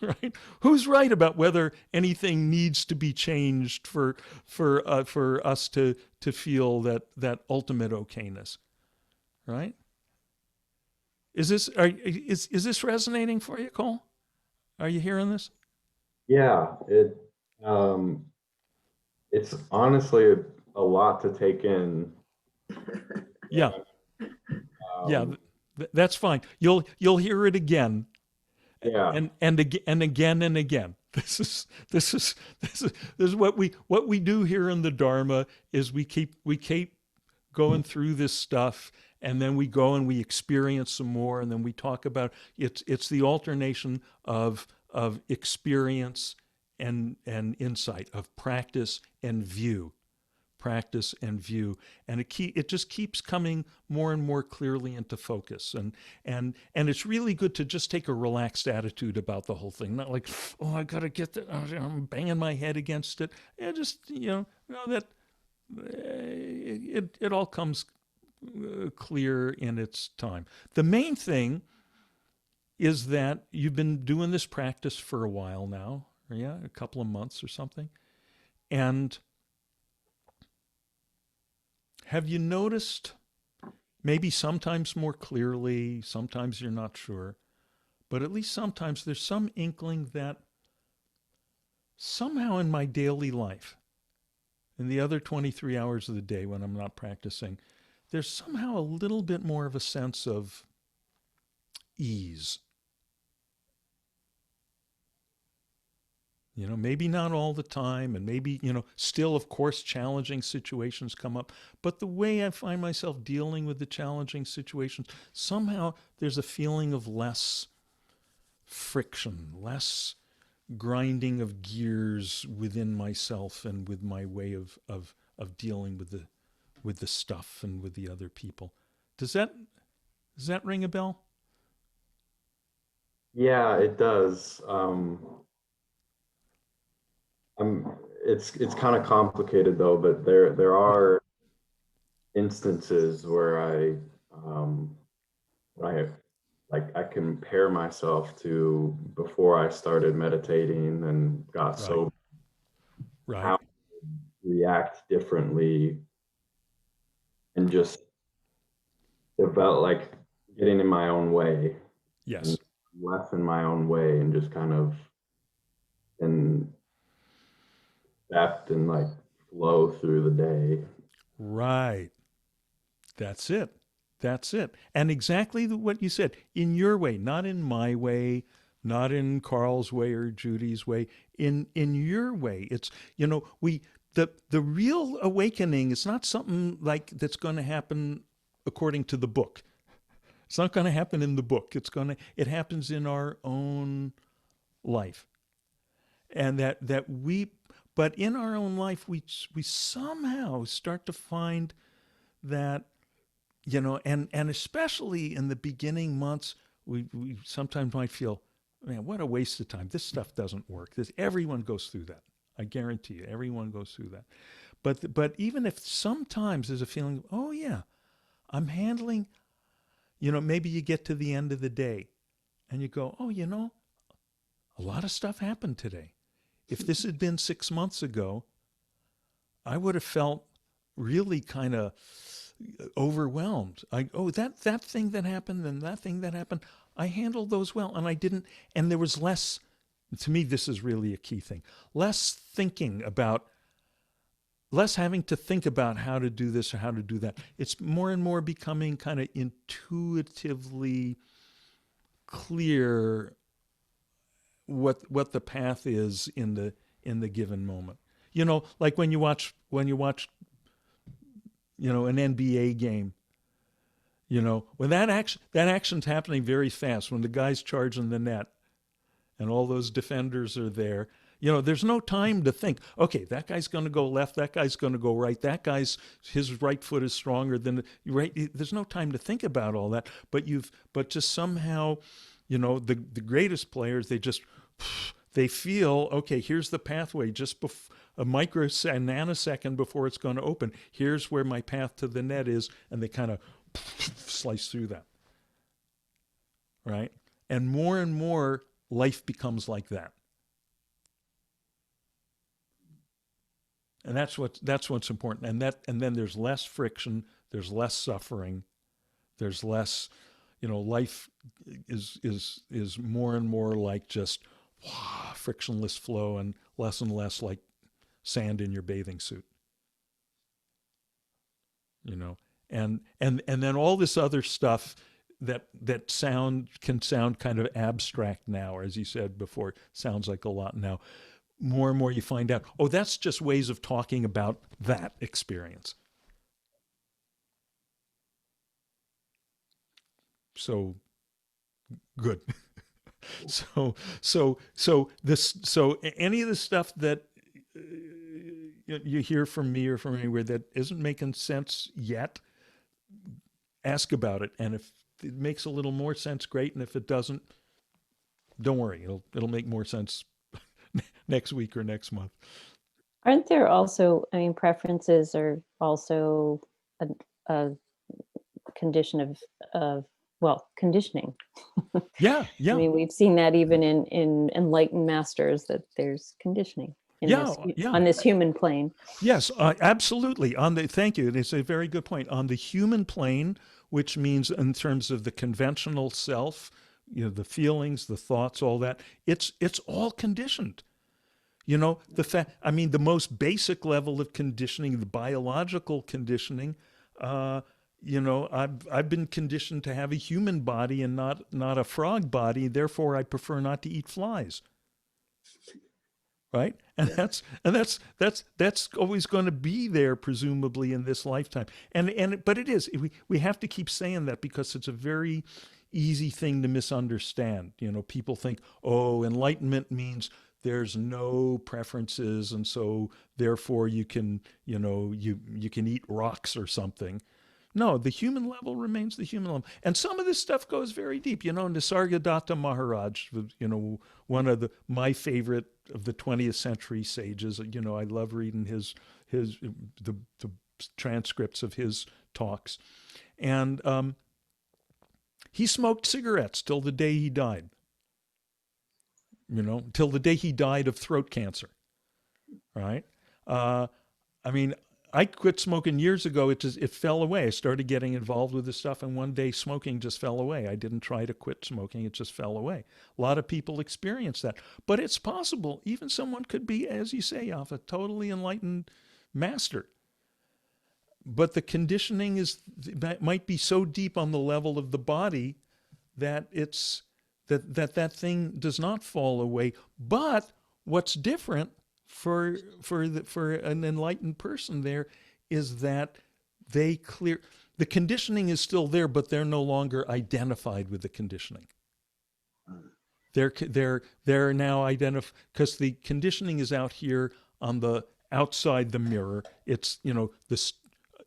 Right? Who's right about whether anything needs to be changed for us to feel that ultimate okayness? Right? Is this resonating for you, Cole? Are you hearing this? Yeah, um, it's honestly a lot to take in. Yeah, yeah, Um, that's fine. You'll hear it again yeah, and again and again. This is what we do here in the Dharma is we keep going through this stuff, and then we go and we experience some more, and then we talk about it's the alternation of experience and insight, of practice and view, and it just keeps coming more and more clearly into focus, and it's really good to just take a relaxed attitude about the whole thing, not like, oh, I gotta get that, I'm banging my head against it. Yeah, just know that it all comes clear in its time. The main thing is that you've been doing this practice for a while now, yeah, a couple of months or something, and have you noticed, maybe sometimes more clearly, sometimes you're not sure, but at least sometimes there's some inkling that somehow in my daily life, in the other 23 hours of the day when I'm not practicing, there's somehow a little bit more of a sense of ease. Maybe not all the time, and maybe, still, of course, challenging situations come up. But the way I find myself dealing with the challenging situations, somehow there's a feeling of less friction, less grinding of gears within myself and with my way of dealing with the stuff and with the other people. Does that ring a bell? yeah, it does. It's kind of complicated though, but there are instances where um, I I compare myself to before I started meditating and got Right. so Right. how to react differently and just develop getting in my own way and Yes. less in my own way and just kind of and accept and flow through the day. Right. That's it. That's it. And exactly what you said, in your way, not in my way, not in Carl's way or Judy's way, in your way. It's, the real awakening is not something like that's going to happen according to the book. It's not going to happen in the book. It happens in our own life. And but in our own life, we somehow start to find that, and especially in the beginning months, we sometimes might feel, man, what a waste of time. This stuff doesn't work. Everyone goes through that. I guarantee you, everyone goes through that. But even if sometimes there's a feeling, oh yeah, I'm handling, maybe you get to the end of the day and you go, oh, a lot of stuff happened today. If this had been 6 months ago, I would have felt really kind of overwhelmed. That thing that happened and that thing that happened, I handled those well, and I didn't. And there was less. To me, this is really a key thing. Less having to think about how to do this or how to do that. It's more and more becoming kind of intuitively clear what the path is in the given moment. Like when you watch an NBA game, when that action's happening very fast, when the guy's charging the net and all those defenders are there, there's no time to think, okay, that guy's going to go left, that guy's going to go right, his right foot is stronger than the right. There's no time to think about all that, but just somehow, the greatest players, They feel, okay, here's the pathway just a nanosecond before it's going to open. Here's where my path to the net is, and they kind of slice through that. Right? And more life becomes like that. And that's what's important. And then there's less friction, there's less suffering, there's less, life is more and more like just frictionless flow and less like sand in your bathing suit. And then all this other stuff that can sound kind of abstract now, as you said before, sounds like a lot now. More and more you find out, oh, that's just ways of talking about that experience. So good. So any of the stuff that you hear from me or from anywhere that isn't making sense yet, ask about it. And if it makes a little more sense, great. And if it doesn't, don't worry. It'll make more sense next week or next month. Aren't there also, preferences are also a condition of conditioning. Yeah. We've seen that even in enlightened masters, that there's conditioning on this human plane. Yes, absolutely. Thank you. It's a very good point. On the human plane, which means in terms of the conventional self, the feelings, the thoughts, all that, it's all conditioned. The most basic level of conditioning, the biological conditioning, I've been conditioned to have a human body and not a frog body. Therefore, I prefer not to eat flies. Right, and that's always going to be there, presumably in this lifetime. But it is. We have to keep saying that because it's a very easy thing to misunderstand. People think, oh, enlightenment means there's no preferences, and so therefore you can you can eat rocks or something. No, the human level remains the human level. And some of this stuff goes very deep. Nisargadatta Maharaj, one of my favorite of the 20th century sages. I love reading the transcripts of his talks. And he smoked cigarettes till the day he died. Till the day he died of throat cancer. Right? I quit smoking years ago. It fell away. I started getting involved with this stuff, and one day smoking just fell away. I didn't try to quit smoking. It just fell away. A lot of people experience that. But it's possible. Even someone could be, as you say, a totally enlightened master. But the conditioning might be so deep on the level of the body that that thing does not fall away. But what's different for an enlightened person there is that the conditioning is still there, but they're no longer identified with the conditioning. They're now identified because the conditioning is out here on the outside the mirror. It's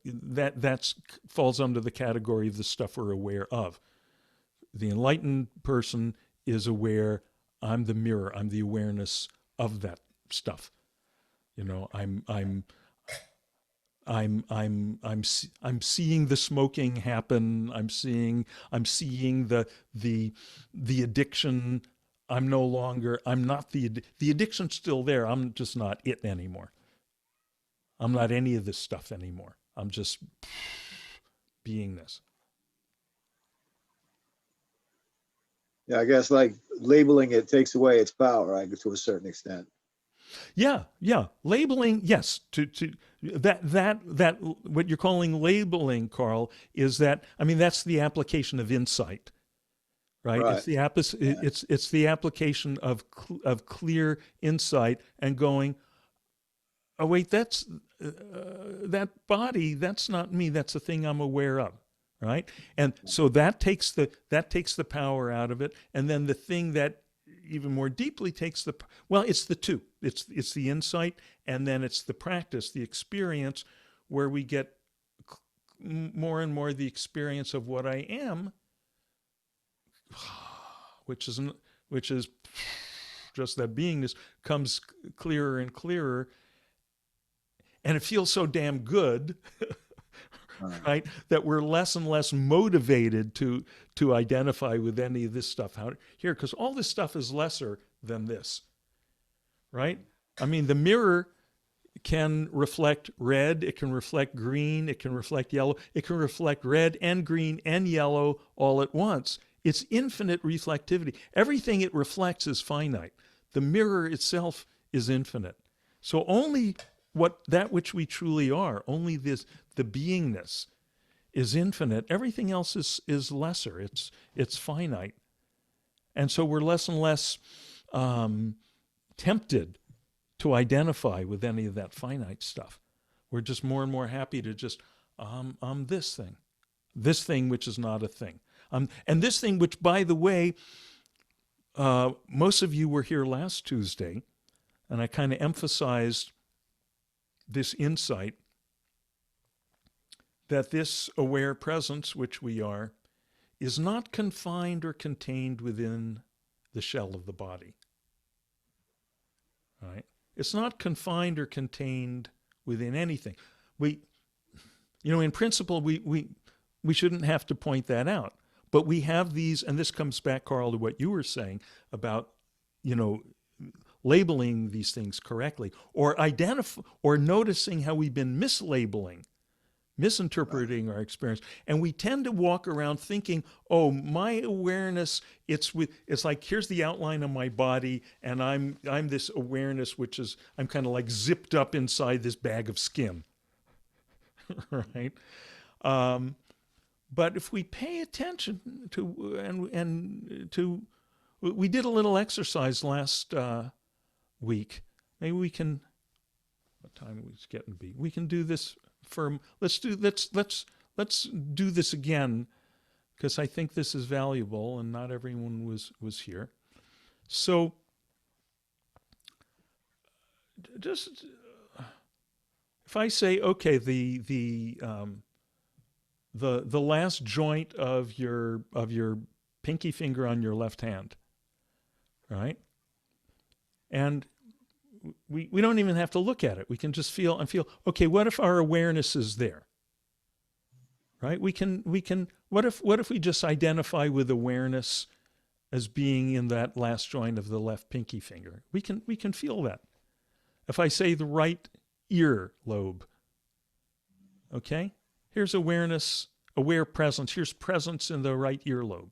that falls under the category of the stuff we're aware of. The enlightened person is aware. I'm the mirror. I'm the awareness of that stuff. I'm seeing the smoking happen. I'm seeing the addiction. I'm not the addiction's still there. I'm just not it anymore. I'm not any of this stuff anymore. I'm just beingness. Yeah, I guess like labeling it takes away its power, right, to a certain extent. Yeah. Labeling, yes. To that what you're calling labeling, Carl, is that that's the application of insight, right? It's the it's the application of clear insight and going, oh wait, that's that body. That's not me. That's a thing I'm aware of, right? And so that takes the power out of it, and then the thing that even more deeply takes it's the two. It's the insight, and then it's the practice, the experience, where we get more and more the experience of what I am, which is just that beingness comes clearer and clearer. And it feels so damn good, right? That we're less and less motivated to identify with any of this stuff out here, because all this stuff is lesser than this, right? I mean, the mirror can reflect red, it can reflect green, it can reflect yellow, it can reflect red and green and yellow all at once. It's infinite reflectivity. Everything it reflects is finite. The mirror itself is infinite. So only that which we truly are, only the beingness is infinite. Everything else is lesser. It's finite. And so we're less and less tempted to identify with any of that finite stuff. We're just more and more happy to just, I'm this thing which is not a thing. And this thing which, by the way, most of you were here last Tuesday, and I kind of emphasized this insight that this aware presence, which we are, is not confined or contained within the shell of the body. Right? It's not confined or contained within anything. In principle, we shouldn't have to point that out. But we have these, and this comes back, Carl, to what you were saying about, labeling these things correctly, or noticing how we've been misinterpreting our experience. And we tend to walk around thinking, oh, my awareness, it's like, here's the outline of my body, and I'm this awareness, which is, I'm kind of like zipped up inside this bag of skin, right? But if we pay attention to, we did a little exercise last week. Maybe we can, what time is it getting to be? We can do this let's do this again, because I think this is valuable and not everyone was here. So just, if I say, okay, the last joint of your pinky finger on your left hand, right? And we don't even have to look at it. We can just feel, okay, what if our awareness is there? Right? We can, what if we just identify with awareness as being in that last joint of the left pinky finger? We can feel that. If I say the right ear lobe, okay? Here's awareness, aware presence. Here's presence in the right earlobe,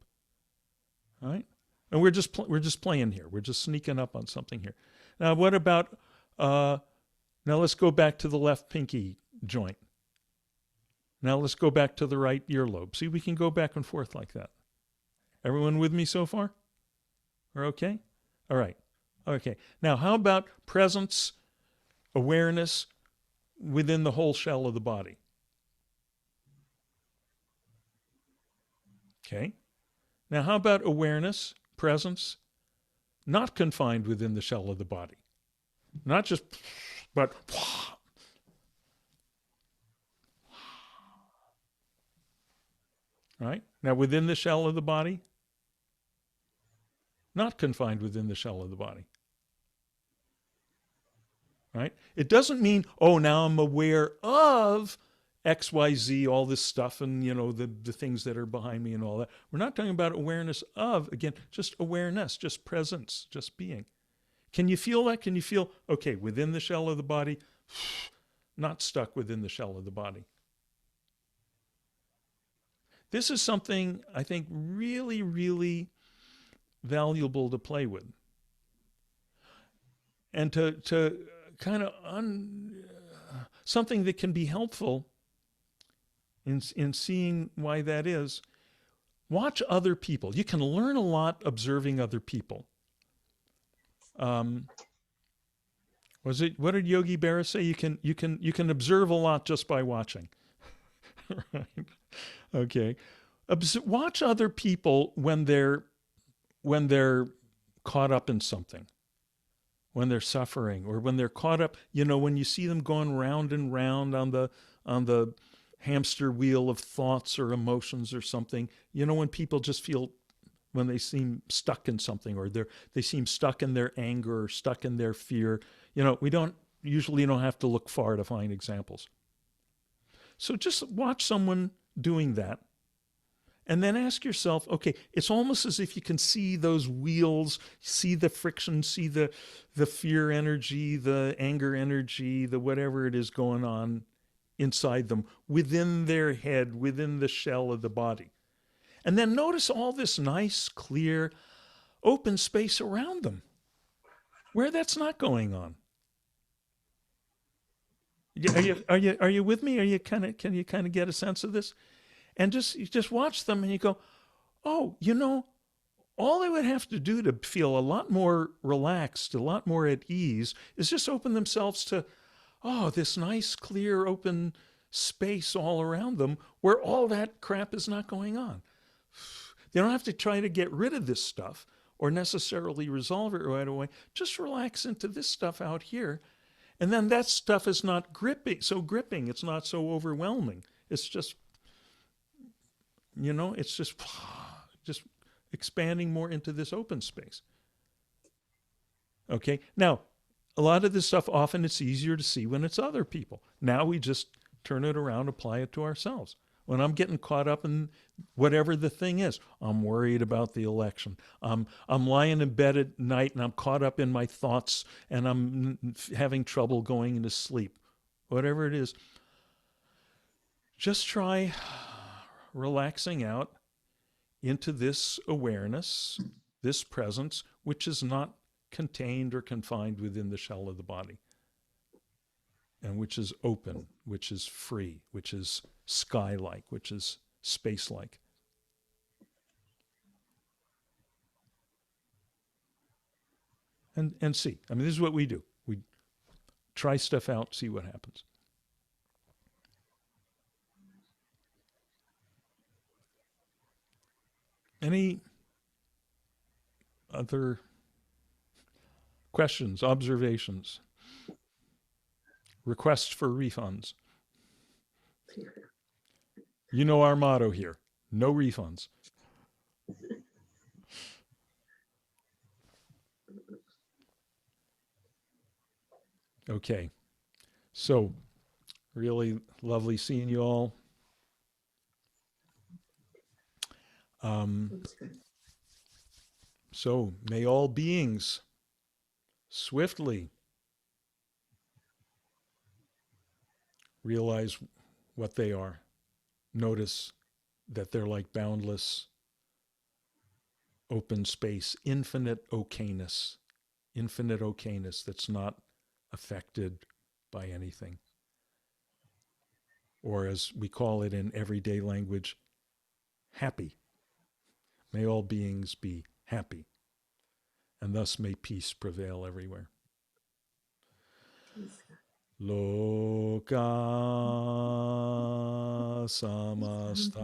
right? And we're just playing here. We're just sneaking up on something here. Now, what about? Now let's go back to the left pinky joint. Now let's go back to the right earlobe. See, we can go back and forth like that. Everyone with me so far? We're okay? All right. Okay. Now, how about presence, awareness within the whole shell of the body? Okay. Now, how about awareness, presence, not confined within the shell of the body? Not just, but right? Now, within the shell of the body, not confined within the shell of the body. Right? It doesn't mean, oh, now I'm aware of X, Y, Z, all this stuff, and the things that are behind me and all that. We're not talking about awareness of, again, just awareness, just presence, just being. Can you feel that? Can you feel, okay, within the shell of the body, not stuck within the shell of the body? This is something I think really, really valuable to play with. And to kind of something that can be helpful in seeing why that is. Watch other people. You can learn a lot observing other people. What did Yogi Berra say? You can observe a lot just by watching. Right? Okay. Watch other people when they're caught up in something, when they're suffering, or when they're caught up, when you see them going round and round on the hamster wheel of thoughts or emotions or something, when people just feel when they seem stuck in something, or they seem stuck in their anger or stuck in their fear. We don't have to look far to find examples. So just watch someone doing that. And then ask yourself, okay, it's almost as if you can see those wheels, see the friction, see the fear energy, the anger energy, the whatever it is going on inside them, within their head, within the shell of the body. And then notice all this nice, clear, open space around them, where that's not going on. Are you with me? Can you kind of get a sense of this? And you just watch them and you go, oh, all they would have to do to feel a lot more relaxed, a lot more at ease, is just open themselves to, this nice, clear, open space all around them where all that crap is not going on. They don't have to try to get rid of this stuff or necessarily resolve it right away. Just relax into this stuff out here. And then that stuff is not gripping. It's not so overwhelming. It's just, it's just expanding more into this open space. Okay. Now, a lot of this stuff, often it's easier to see when it's other people. Now we just turn it around, apply it to ourselves. When I'm getting caught up in whatever the thing is, I'm worried about the election. I'm lying in bed at night and I'm caught up in my thoughts and I'm having trouble going into sleep. Whatever it is, just try relaxing out into this awareness, this presence, which is not contained or confined within the shell of the body, and which is open, which is free, which is sky-like, which is space-like. And see. I mean, this is what we do. We try stuff out, see what happens. Any other questions, observations, requests for refunds? You know our motto here, no refunds. Okay, so really lovely seeing you all. So may all beings swiftly realize what they are. Notice that they're like boundless open space, infinite okayness that's not affected by anything. Or as we call it in everyday language, happy. May all beings be happy. And thus may peace prevail everywhere. Loka samasta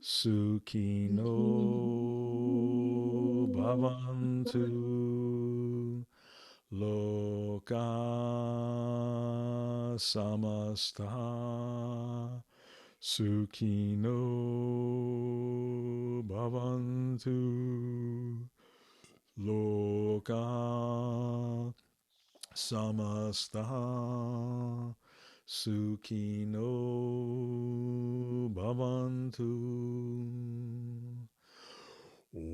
sukhino bhavantu. Loka samasta sukhino bhavantu. Loka samasta sukhino bhavantu. Om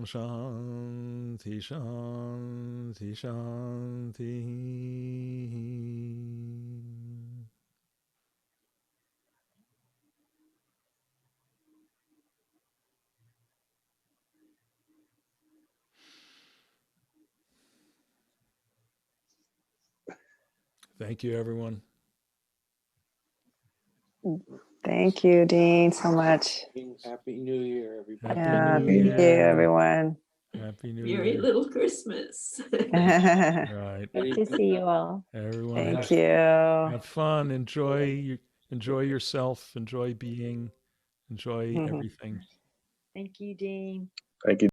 Shanti Shanti Shanti. Thank you, everyone. Thank you, Dean, so much. Happy New Year, everybody. Yeah, New thank you, Year. everyone. Happy New Merry Year. little Christmas. Right. Good to see you all. Everyone Thank have, you. have fun. Enjoy yourself. Enjoy being. Enjoy everything. Thank you, Dean. Thank you.